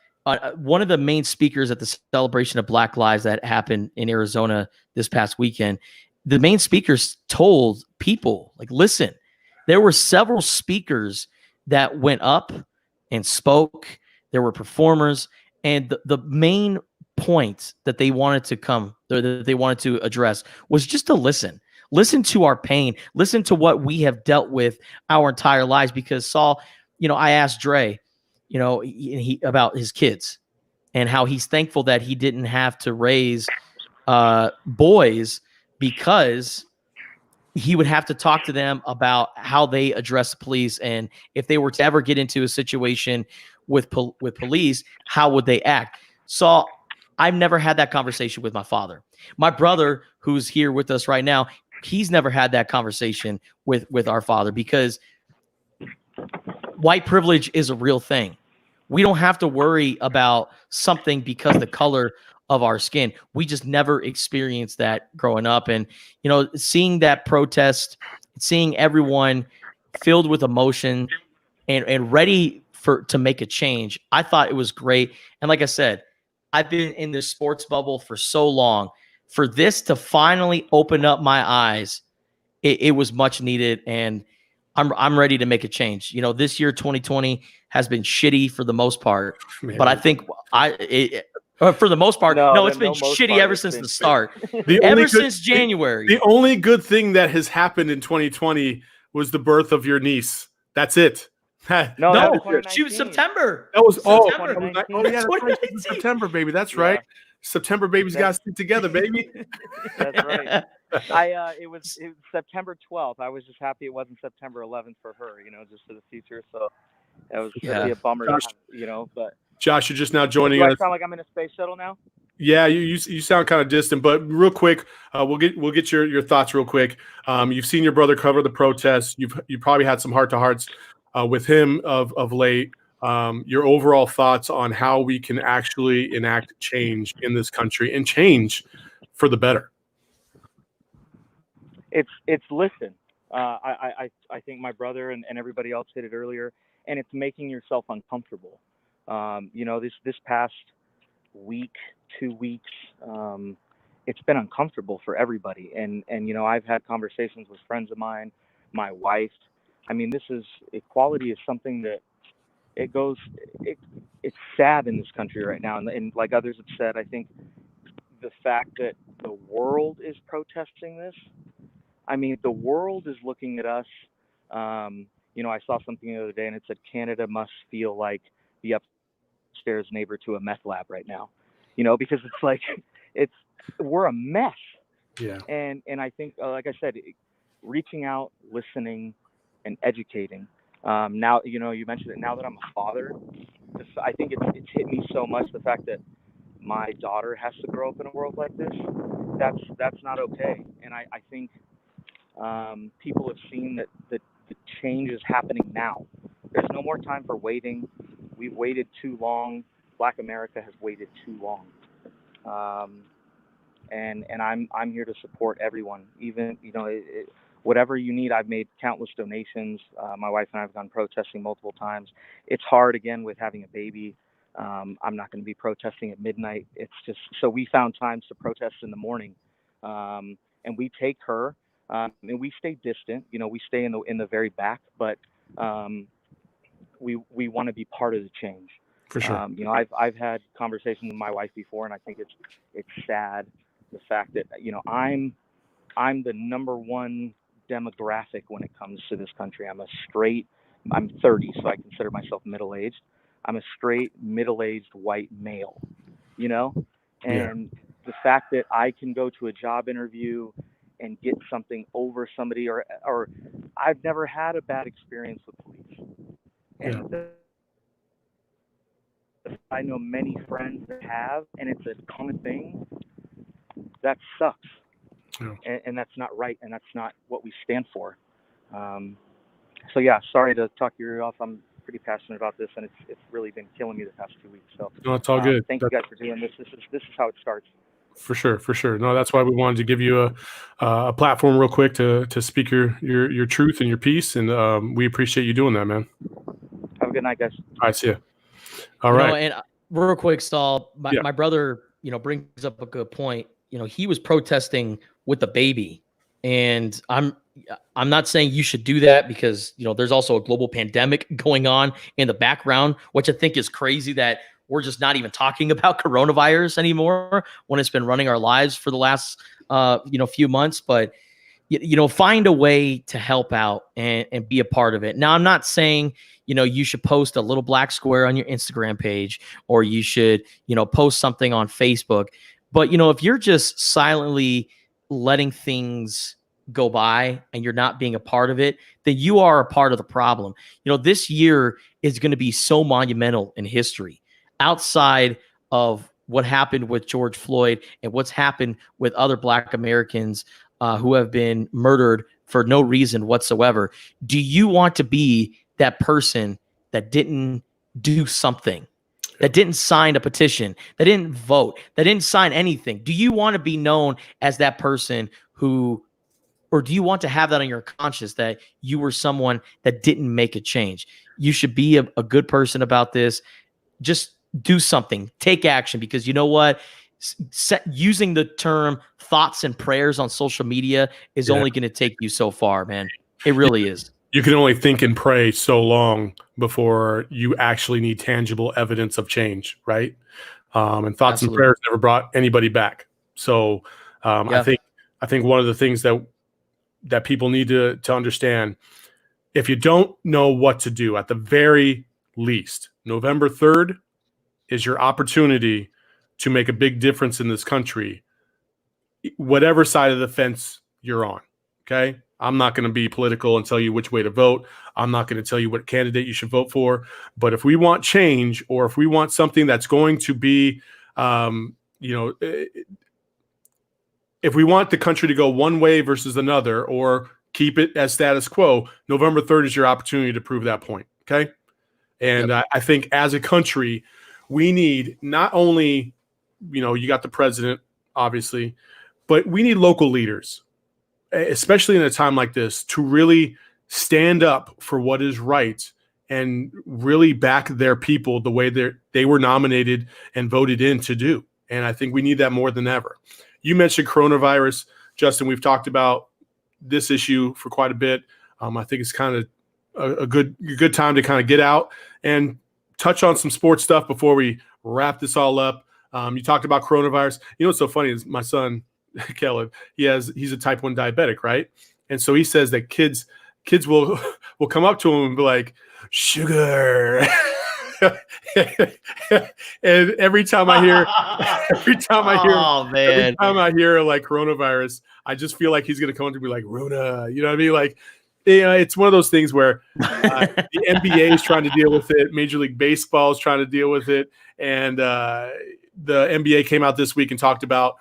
one of the main speakers at the celebration of Black Lives that happened in Arizona this past weekend, the main speakers told people, like, listen. There were several speakers that went up and spoke. There were performers, and the main point that they wanted to address was just to listen. Listen to our pain. Listen to what we have dealt with our entire lives. Because Saul, I asked Dre, he about his kids and how he's thankful that he didn't have to raise boys, because he would have to talk to them about how they address the police, and if they were to ever get into a situation with police, how would they act? So I've never had that conversation with my father. My brother, who's here with us right now, he's never had that conversation with our father, because white privilege is a real thing. We don't have to worry about something because the color of our skin. We just never experienced that growing up. And, seeing that protest, seeing everyone filled with emotion and ready to make a change, I thought it was great. And like I said, I've been in this sports bubble for so long. For this to finally open up my eyes, it was much needed. And I'm ready to make a change. This year, 2020 has been shitty for the most part, but I think for the most part, no, it's been shitty ever since the start. Since January. The only good thing that has happened in 2020 was the birth of your niece. That's it. No, she was September. That was September. September, baby. That's right. September babies got to stick together, baby. That's right. It was September 12th. I was just happy it wasn't September 11th for her, just for the future. So that was be a bummer, but Josh, you're just now joining us. us. Do I sound like I'm in a space shuttle now? Yeah, you sound kind of distant, but real quick, we'll get your thoughts real quick. You've seen your brother cover the protests. You probably had some heart-to-hearts with him of late. Your overall thoughts on how we can actually enact change in this country and change for the better. It's listen. I think my brother and everybody else hit it earlier, and it's making yourself uncomfortable. This past week, 2 weeks, it's been uncomfortable for everybody. And I've had conversations with friends of mine, my wife. I mean, equality is something that it's sad in this country right now. And like others have said, I think the fact that the world is protesting this, I mean, the world is looking at us. I saw something the other day and it said Canada must feel like the upstairs neighbor to a meth lab right now, because it's like, we're a mess. Yeah. And I think, like I said, reaching out, listening, and educating. Now, you mentioned it, now that I'm a father, I think it's hit me so much, the fact that my daughter has to grow up in a world like this. That's not okay. And I think people have seen that the change is happening now. There's no more time for waiting. We've waited too long. Black America has waited too long. And I'm here to support everyone. Even, whatever you need. I've made countless donations. My wife and I have gone protesting multiple times. It's hard, again, with having a baby. I'm not going to be protesting at midnight. It's just, so we found times to protest in the morning. And we take her, and we stay distant. We stay in the very back, but we want to be part of the change. For sure. I've had conversations with my wife before, and I think it's sad, the fact that I'm the number one demographic when it comes to this country. I'm 30, so I consider myself middle-aged. I'm a straight middle-aged white male, and the fact that I can go to a job interview and get something over somebody, or I've never had a bad experience with police. And I know many friends that have, and it's a common thing. That sucks, and that's not right, and that's not what we stand for. So yeah, sorry to talk your ear off. I'm pretty passionate about this, and it's really been killing me the past 2 weeks. So No, it's all good. Thank you guys for doing this. This is how it starts. For sure. No, that's why we wanted to give you a platform real quick to speak your truth and your piece, and we appreciate you doing that, man. Have a good night, guys. All right, see you. All right. And real quick, Saul, my brother, brings up a good point. He was protesting with the baby, and I'm not saying you should do that because, there's also a global pandemic going on in the background, which I think is crazy that we're just not even talking about coronavirus anymore when it's been running our lives for the last, few months. But, find a way to help out and be a part of it. Now, I'm not saying, you should post a little black square on your Instagram page, or you should, post something on Facebook. But, if you're just silently letting things go by and you're not being a part of it, then you are a part of the problem. This year is going to be so monumental in history outside of what happened with George Floyd and what's happened with other Black Americans who have been murdered for no reason whatsoever. Do you want to be that person that didn't do something, that didn't sign a petition, that didn't vote, that didn't sign anything? Do you want to be known as that person who, or do you want to have that on your conscience that you were someone that didn't make a change? You should be a good person about this. Just do something, take action, because you know what? Using the term thoughts and prayers on social media is only going to take you so far, man. It really is. You can only think and pray so long before you actually need tangible evidence of change, right? And thoughts and prayers never brought anybody back. So I think one of the things that people need to understand, if you don't know what to do, at the very least, November 3rd is your opportunity to make a big difference in this country, whatever side of the fence you're on. Okay. I'm not going to be political and tell you which way to vote. I'm not going to tell you what candidate you should vote for. But if we want change, or if we want something that's going to be, if we want the country to go one way versus another, or keep it as status quo, November 3rd is your opportunity to prove that point. Okay. And I think as a country, we need not only, you got the president, obviously, but we need local leaders, especially in a time like this, to really stand up for what is right and really back their people the way they were nominated and voted in to do. And I think we need that more than ever. You mentioned coronavirus, Justin. We've talked about this issue for quite a bit. I think it's kind of a good time to kind of get out and touch on some sports stuff before we wrap this all up. You talked about coronavirus. What's so funny is my son, Kelan, he's a type 1 diabetic, right? And so he says that kids will come up to him and be like, sugar. And every time I hear like coronavirus, I just feel like he's going to come up to me like, Rona, you know what I mean? Like, it's one of those things where the NBA is trying to deal with it. Major League Baseball is trying to deal with it. And the NBA came out this week and talked about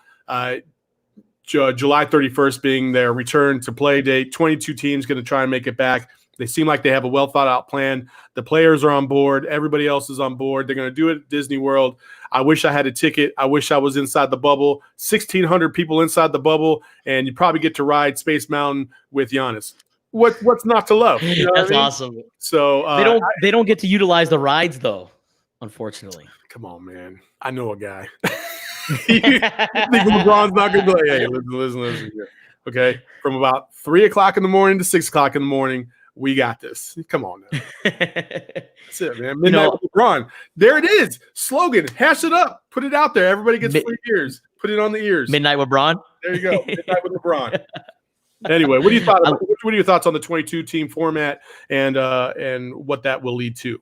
July 31st being their return to play date. 22 teams going to try and make it back. They seem like they have a well thought out plan. The players are on board. Everybody else is on board. They're going to do it at Disney World. I wish I had a ticket. I wish I was inside the bubble. 1,600 people inside the bubble, and you probably get to ride Space Mountain with Giannis. What's not to love? You know That's what I mean? awesome. So they don't get to utilize the rides though, unfortunately. Come on, man. I know a guy. You think LeBron's not going to be like, hey, listen here. Okay, from about 3 o'clock in the morning to 6 o'clock in the morning, we got this. Come on now. That's it, man. Midnight with LeBron. There it is. Slogan. Hash it up. Put it out there. Everybody gets free ears. Put it on the ears. Midnight with LeBron. There you go. Midnight with LeBron. Anyway, what are your thoughts on the 22-team format and what that will lead to?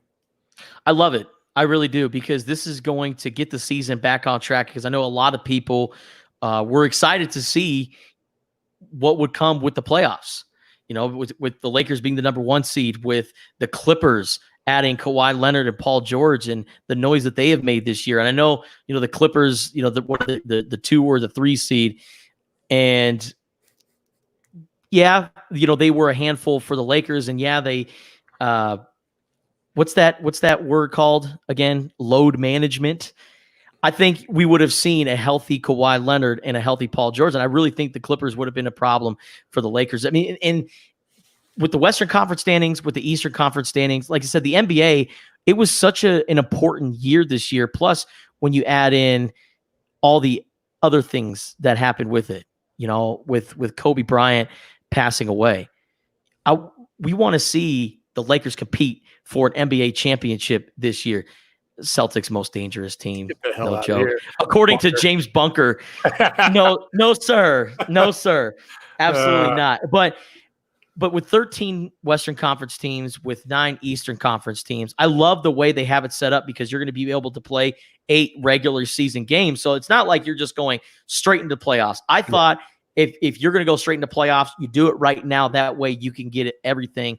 I love it. I really do, because this is going to get the season back on track, because I know a lot of people were excited to see what would come with the playoffs. With the Lakers being the number 1 seed, with the Clippers adding Kawhi Leonard and Paul George and the noise that they have made this year. And I know, the Clippers, the 2 or the 3 seed, and they were a handful for the Lakers, and they, what's that word called again? Load management. I think we would have seen a healthy Kawhi Leonard and a healthy Paul George, and I really think the Clippers would have been a problem for the Lakers. I mean, and with the Western Conference standings, with the Eastern Conference standings, like I said, the NBA, it was such an important year this year. Plus, when you add in all the other things that happened with it, with Kobe Bryant passing away, we want to see the Lakers compete for an NBA championship this year. Celtics most dangerous team. No joke. According to James Bunker. No, sir. No, sir. Absolutely not. But with 13 Western Conference teams, with 9 Eastern Conference teams, I love the way they have it set up because you're going to be able to play 8 regular season games. So it's not like you're just going straight into playoffs. I thought if you're going to go straight into playoffs, you do it right now. That way you can get everything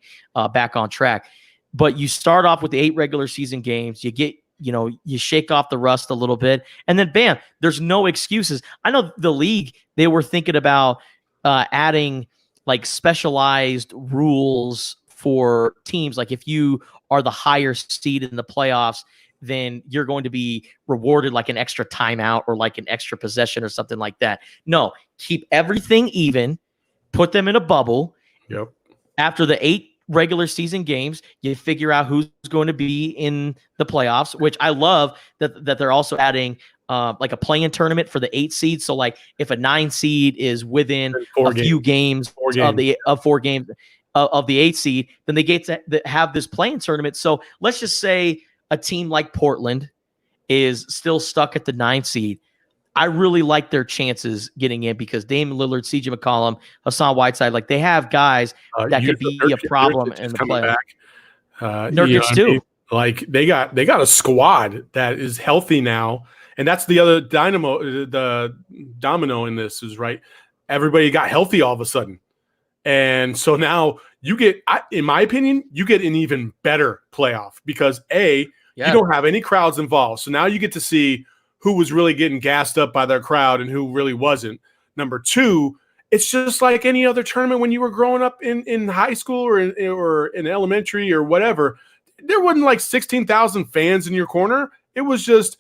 back on track. But you start off with the 8 regular season games. You get you shake off the rust a little bit, and then bam, there's no excuses. I know the league, they were thinking about adding like specialized rules for teams. Like if you are the higher seed in the playoffs, then you're going to be rewarded like an extra timeout or like an extra possession or something like that. No, keep everything even, put them in a bubble. Yep. After the 8 regular season games, you figure out who's going to be in the playoffs, which I love that they're also adding like a play-in tournament for the 8 seeds. So like if a 9 seed is within few games of the 4 games of the 8 seed, then they get to have this play-in tournament. So let's just say a team like Portland is still stuck at the 9 seed. I really like their chances getting in because Damian Lillard, CJ McCollum, Hassan Whiteside, like they have guys that could be a problem in the playoffs. Nurkic too. Like they got a squad that is healthy now, and that's the other the domino in this is right. Everybody got healthy all of a sudden, and so now you get, in my opinion, you get an even better playoff because you don't have any crowds involved. So now you get to see who was really getting gassed up by their crowd and who really wasn't. Number 2, it's just like any other tournament when you were growing up in high school or in elementary or whatever. There wasn't like 16,000 fans in your corner. It was just,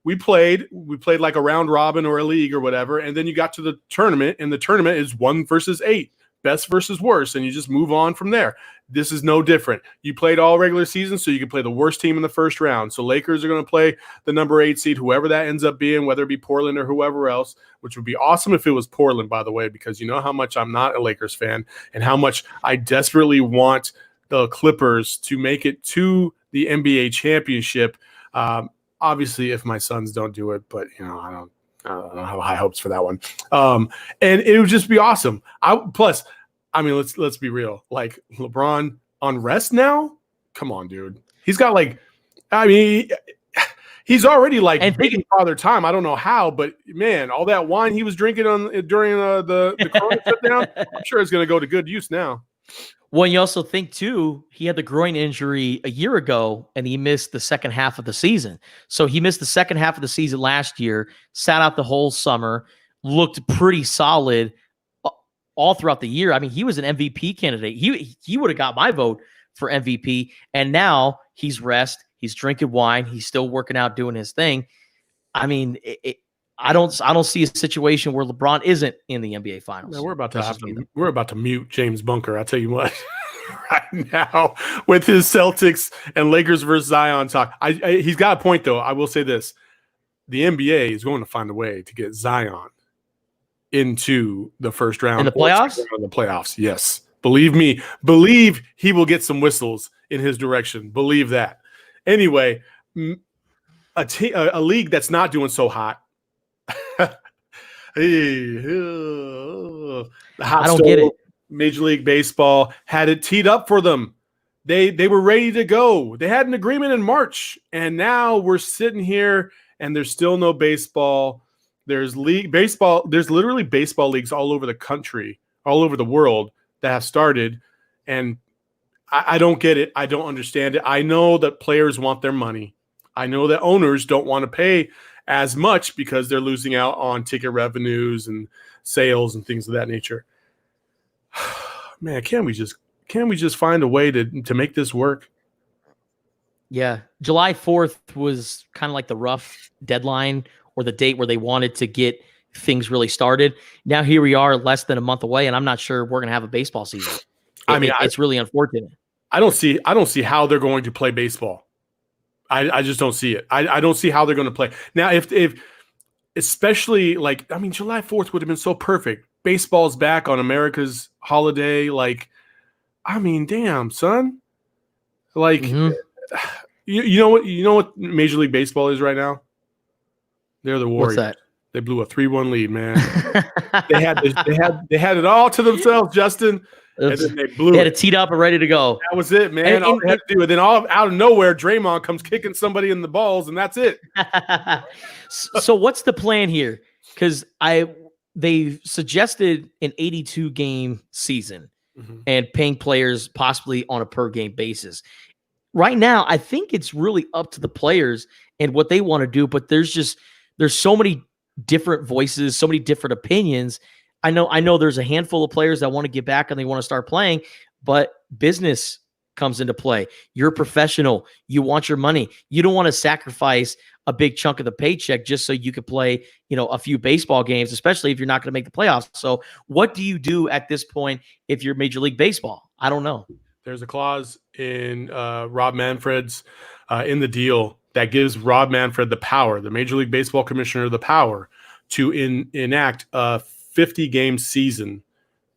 we played like a round robin or a league or whatever, and then you got to the tournament, and the tournament is 1 versus 8, best versus worst, and you just move on from there. This is no different. You played all regular season, so you can play the worst team in the first round. So Lakers are going to play the number 8 seed, whoever that ends up being, whether it be Portland or whoever else, which would be awesome if it was Portland, by the way, because you know how much I'm not a Lakers fan and how much I desperately want the Clippers to make it to the NBA championship. Obviously, if my Suns don't do it, but I don't have high hopes for that one. And it would just be awesome. Let's be real. Like LeBron on rest now? Come on, dude. He's got he's already like making father time. I don't know how, but man, all that wine he was drinking during the Corona shutdown, I'm sure it's going to go to good use now. Well, you also think too, he had the groin injury a year ago and he missed the second half of the season. So he missed the second half of the season last year, sat out the whole summer, looked pretty solid all throughout the year. I mean, he was an MVP candidate. He would have got my vote for MVP. And now he's rest. He's drinking wine. He's still working out, doing his thing. I mean, I don't see a situation where LeBron isn't in the NBA Finals. No, we're about to mute James Bunker. I'll tell you what, right now with his Celtics and Lakers versus Zion talk. He's got a point though. I will say this: the NBA is going to find a way to get Zion into the first round in the playoffs. In the playoffs, yes. Believe me. Believe he will get some whistles in his direction. Believe that. Anyway, a league that's not doing so hot. The hot I don't get it. Major League Baseball had it teed up for them. They were ready to go. They had an agreement in March, and now we're sitting here, and there's still no baseball. There's baseball. There's literally baseball leagues all over the country, all over the world that have started, and I don't get it. I don't understand it. I know that players want their money. I know that owners don't want to pay as much because they're losing out on ticket revenues and sales and things of that nature. Man, can we just find a way to make this work? Yeah. July 4th was kind of like the rough deadline or the date where they wanted to get things really started. Now here we are less than a month away, and I'm not sure we're going to have a baseball season. It's really unfortunate. I don't see how they're going to play baseball. I just don't see it. I don't see how they're going to play. Now, if especially July 4th would have been so perfect. Baseball's back on America's holiday. Damn, son. You know what Major League Baseball is right now? They're the Warriors. What's that? They blew a 3-1 lead, man. they had it all to themselves, Justin. And then they blew had it teed up and ready to go. That was it, man. All they had to do. And then out of nowhere, Draymond comes kicking somebody in the balls, and that's it. So what's the plan here? Because they suggested an 82-game season and paying players possibly on a per-game basis. Right now, I think it's really up to the players and what they want to do, but there's so many different voices, so many different opinions. I know there's a handful of players that want to get back and they want to start playing, but business comes into play. You're a professional. You want your money. You don't want to sacrifice a big chunk of the paycheck just so you could play, a few baseball games, especially if you're not going to make the playoffs. So what do you do at this point if you're Major League Baseball? I don't know. There's a clause in Rob Manfred's in the deal that gives Rob Manfred the power, the Major League Baseball commissioner, the power to enact a 50-game season,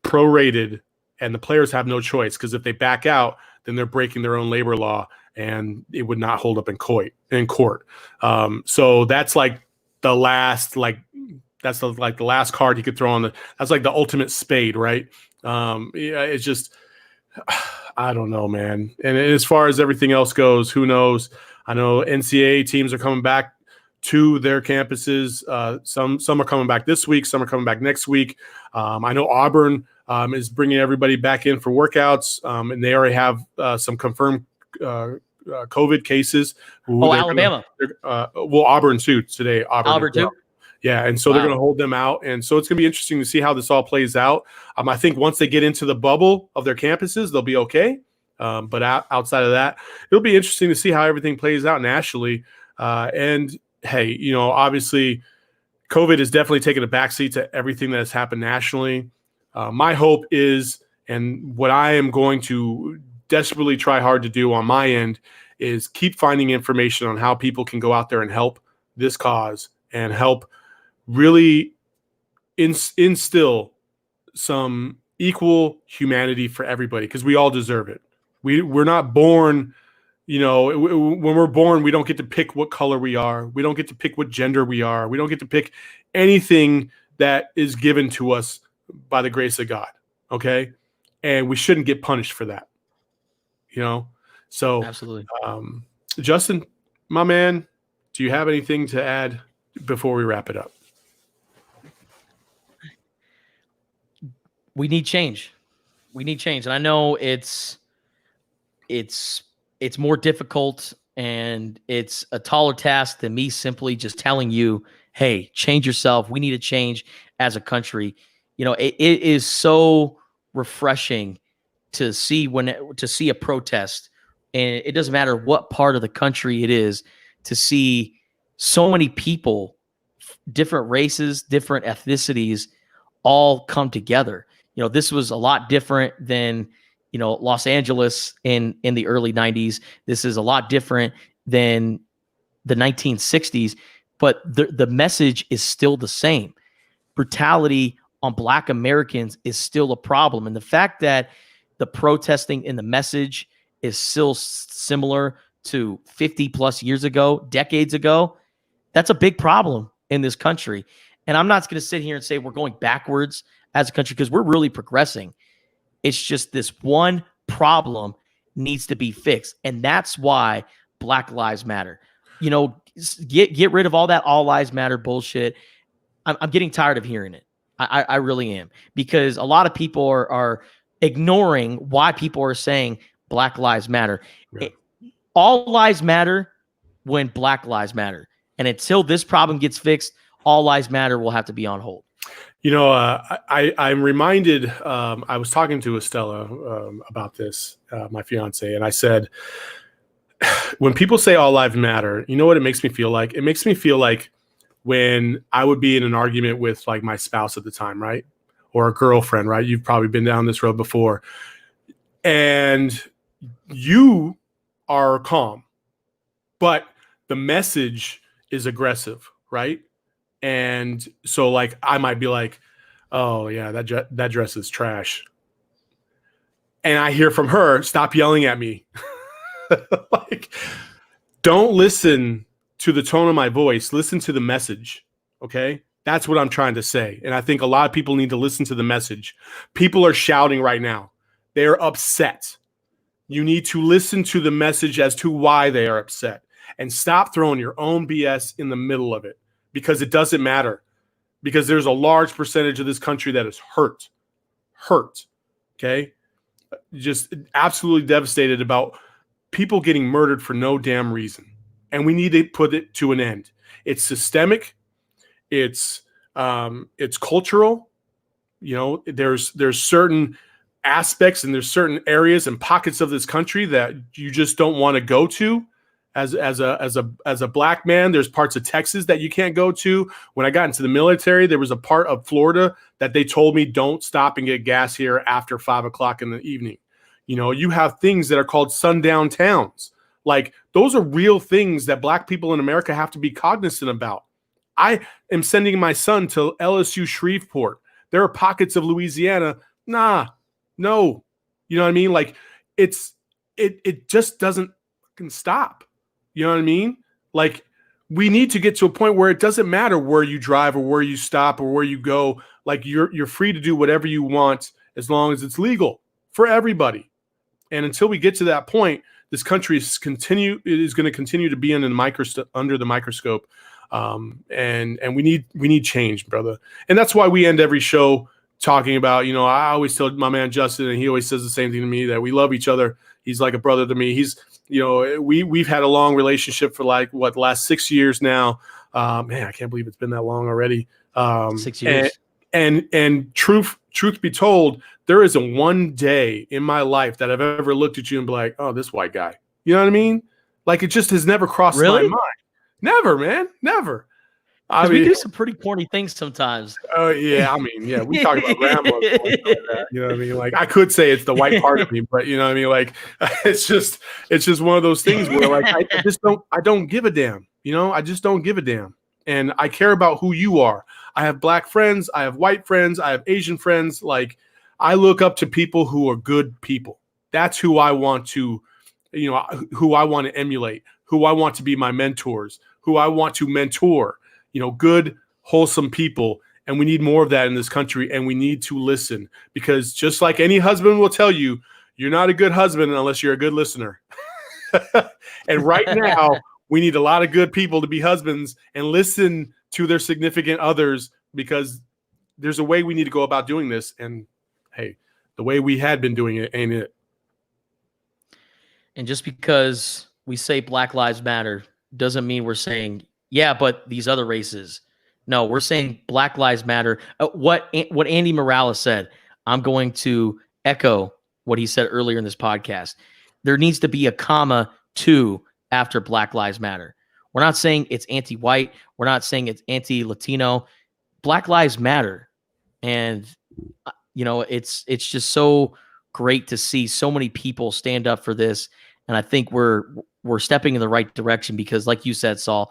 prorated, and the players have no choice because if they back out, then they're breaking their own labor law, and it would not hold up in court. So that's the last the last card he could throw on that's like the ultimate spade, right? It's just I don't know, man. And as far as everything else goes, who knows? I know NCAA teams are coming back to their campuses. Some are coming back this week. Some are coming back next week. I know Auburn is bringing everybody back in for workouts, and they already have some confirmed COVID cases. Alabama. Auburn too today. Auburn too? Yeah, and so they're going to hold them out. And so it's going to be interesting to see how this all plays out. I think once they get into the bubble of their campuses, they'll be okay. But outside of that, it'll be interesting to see how everything plays out nationally. And hey, obviously COVID has definitely taken a backseat to everything that has happened nationally. My hope is, and what I am going to desperately try hard to do on my end, is keep finding information on how people can go out there and help this cause and help really instill some equal humanity for everybody, because we all deserve it. We're not born, when we're born, we don't get to pick what color we are. We don't get to pick what gender we are. We don't get to pick anything that is given to us by the grace of God. Okay. And we shouldn't get punished for that. So absolutely. Justin, my man, do you have anything to add before we wrap it up? We need change. And I know it's more difficult and it's a taller task than me simply just telling you, hey, change yourself. We need to change as a country. It is so refreshing to see a protest, and it doesn't matter what part of the country it is, to see so many people, different races, different ethnicities, all come together. This was a lot different than, Los Angeles in the early 90s. This is a lot different than the 1960s, but the message is still the same. Brutality on Black Americans is still a problem. And the fact that the protesting and the message is still similar to 50 plus years ago, decades ago, that's a big problem in this country. And I'm not going to sit here and say we're going backwards as a country, because we're really progressing. It's just this one problem needs to be fixed. And that's why Black Lives Matter. Get rid of all that all lives matter bullshit. I'm getting tired of hearing it. I really am, because a lot of people are ignoring why people are saying Black Lives Matter. Yeah. All lives matter when Black Lives Matter. And until this problem gets fixed, all lives matter will have to be on hold. I'm reminded, I was talking to Estella about this, my fiance, and I said, when people say all lives matter, you know what it makes me feel like? It makes me feel like when I would be in an argument with like my spouse at the time, right? Or a girlfriend, right? You've probably been down this road before. And you are calm, but the message is aggressive, right? And so like I might be like, oh yeah, that dress is trash. And I hear from her, stop yelling at me. Like, don't listen to the tone of my voice. Listen to the message. Okay. That's what I'm trying to say. And I think a lot of people need to listen to the message. People are shouting right now. They're upset. You need to listen to the message as to why they are upset and stop throwing your own BS in the middle of it, because it doesn't matter, because there's a large percentage of this country that is hurt. Okay. Just absolutely devastated about people getting murdered for no damn reason. And we need to put it to an end. It's systemic. It's cultural. You know, there's certain aspects and there's certain areas and pockets of this country that you just don't want to go to. As a black man, there's parts of Texas that you can't go to. When I got into the military, there was a part of Florida that they told me don't stop and get gas here after 5 o'clock in the evening. You know, you have things that are called sundown towns. Like, those are real things that black people in America have to be cognizant about. I am sending my son to LSU Shreveport. There are pockets of Louisiana. No. You know what I mean? Like, it just doesn't fucking stop. You know what I mean? Like, we need to get to a point where it doesn't matter where you drive or where you stop or where you go. Like, you're free to do whatever you want as long as it's legal for everybody. And until we get to that point, this country is going to continue to be under the microscope. And we need change, brother. And that's why we end every show talking about, you know, I always tell my man Justin, and he always says the same thing to me, that we love each other. He's like a brother to me. He's, you know, we've had a long relationship for like the last 6 years now. Man, I can't believe it's been that long already. 6 years. And truth be told, there isn't one day in my life that I've ever looked at you and be like, oh, this white guy. You know what I mean? Like, it just has never crossed my mind. Never, man. Never. I mean, we do some pretty corny things sometimes. Oh, yeah. I mean, yeah, we talk about grandma. You know what I mean? Like, I could say it's the white part of me, but you know what I mean? Like, it's just one of those things where, like, I don't give a damn. You know, I just don't give a damn. And I care about who you are. I have black friends. I have white friends. I have Asian friends. Like, I look up to people who are good people. That's who I want to, you know, who I want to emulate, who I want to be my mentors, who I want to mentor, you know, good, wholesome people. And we need more of that in this country. And we need to listen, because just like any husband will tell you, you're not a good husband unless you're a good listener. And right now, we need a lot of good people to be husbands and listen to their significant others, because there's a way we need to go about doing this. And hey, the way we had been doing it ain't it. And just because we say Black Lives Matter doesn't mean we're saying, yeah, but these other races. No, we're saying Black Lives Matter. What Andy Morales said, I'm going to echo what he said earlier in this podcast. There needs to be a comma too after Black Lives Matter. We're not saying it's anti-white. We're not saying it's anti-Latino. Black Lives Matter. And, you know, it's just so great to see so many people stand up for this. And I think we're stepping in the right direction, because like you said, Saul,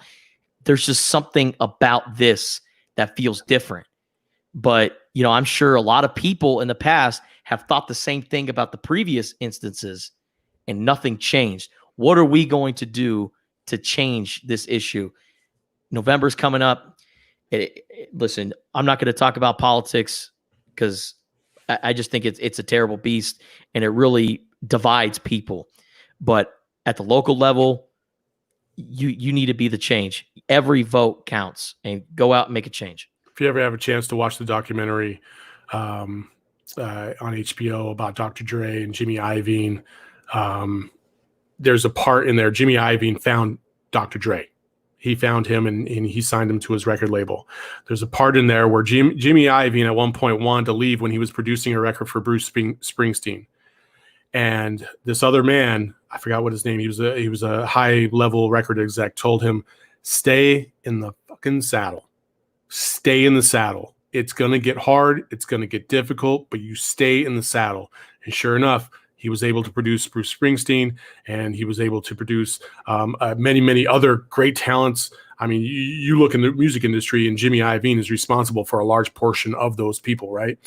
there's just something about this that feels different. But, you know, I'm sure a lot of people in the past have thought the same thing about the previous instances, and nothing changed. What are we going to do to change this issue? November's coming up. Listen, I'm not going to talk about politics, because I just think it's a terrible beast, and it really divides people. But at the local level, you need to be the change. Every vote counts, and go out and make a change. If you ever have a chance to watch the documentary on HBO about Dr. Dre and Jimmy Iovine, there's a part in there. Jimmy Iovine found Dr. Dre. He found him and he signed him to his record label. There's a part in there where Jimmy Iovine at one point wanted to leave when he was producing a record for Bruce Springsteen. And this other man, I forgot what his name, he was a high level record exec, told him, stay in the fucking saddle. Stay in the saddle. It's going to get hard. It's going to get difficult, but you stay in the saddle. And sure enough, he was able to produce Bruce Springsteen, and he was able to produce many, many other great talents. I mean, you look in the music industry, and Jimmy Iovine is responsible for a large portion of those people, right?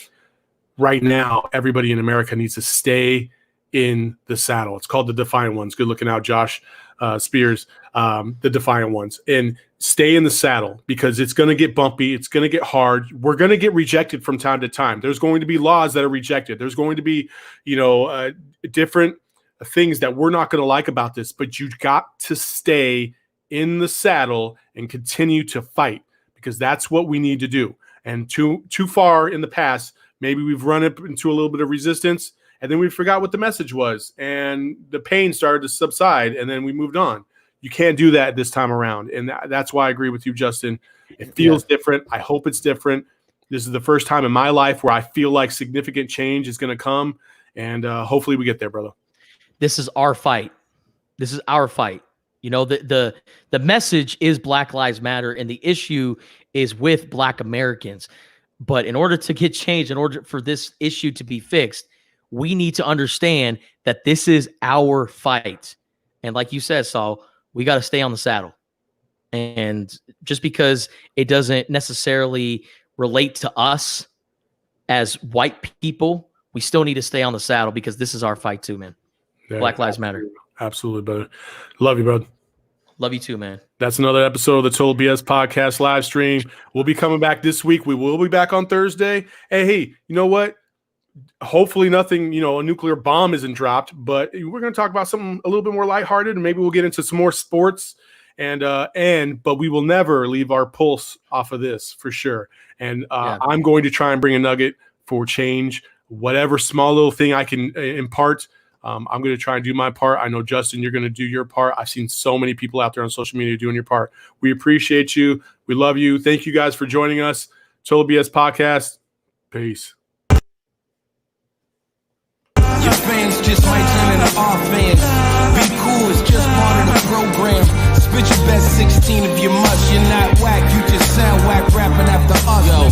Right now, everybody in America needs to stay in the saddle. It's called the Defiant Ones. Good looking out, Josh Spears, the Defiant Ones. And stay in the saddle, because it's going to get bumpy. It's going to get hard. We're going to get rejected from time to time. There's going to be laws that are rejected. There's going to be, different things that we're not going to like about this, but you've got to stay in the saddle and continue to fight, because that's what we need to do. And too far in the past, maybe we've run up into a little bit of resistance, and then we forgot what the message was, and the pain started to subside, and then we moved on. You can't do that this time around. And that's why I agree with you, Justin. It feels different. I hope it's different. This is the first time in my life where I feel like significant change is going to come. And hopefully we get there, brother. This is our fight. This is our fight. The message is Black Lives Matter, and the issue is with Black Americans. But in order to get change, in order for this issue to be fixed, we need to understand that this is our fight. And like you said, Saul, we got to stay on the saddle. And just because it doesn't necessarily relate to us as white people, we still need to stay on the saddle, because this is our fight too, man. Yeah, Black Lives Matter. Absolutely, brother. Love you, brother. Love you too, man. That's another episode of the Total BS Podcast live stream. We'll be coming back this week. We will be back on Thursday. Hey, you know what? Hopefully nothing, a nuclear bomb isn't dropped, but we're going to talk about something a little bit more lighthearted, and maybe we'll get into some more sports but we will never leave our pulse off of this for sure. And I'm going to try and bring a nugget for change, whatever small little thing I can impart. I'm going to try and do my part. I know, Justin, you're going to do your part. I've seen so many people out there on social media doing your part. We appreciate you. We love you. Thank you guys for joining us. Total BS Podcast. Peace. Your fans just might turn into our fans. Be cool, it's just part of the program. Spit your best 16 if you must. You're not whack, you just sound whack rapping after us. Yo,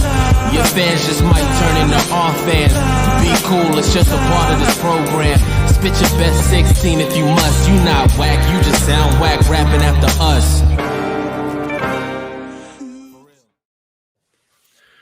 your fans just might turn into our fans. Be cool, it's just a part of this program. Spit your best 16 if you must. You not whack, you just sound whack rapping after us.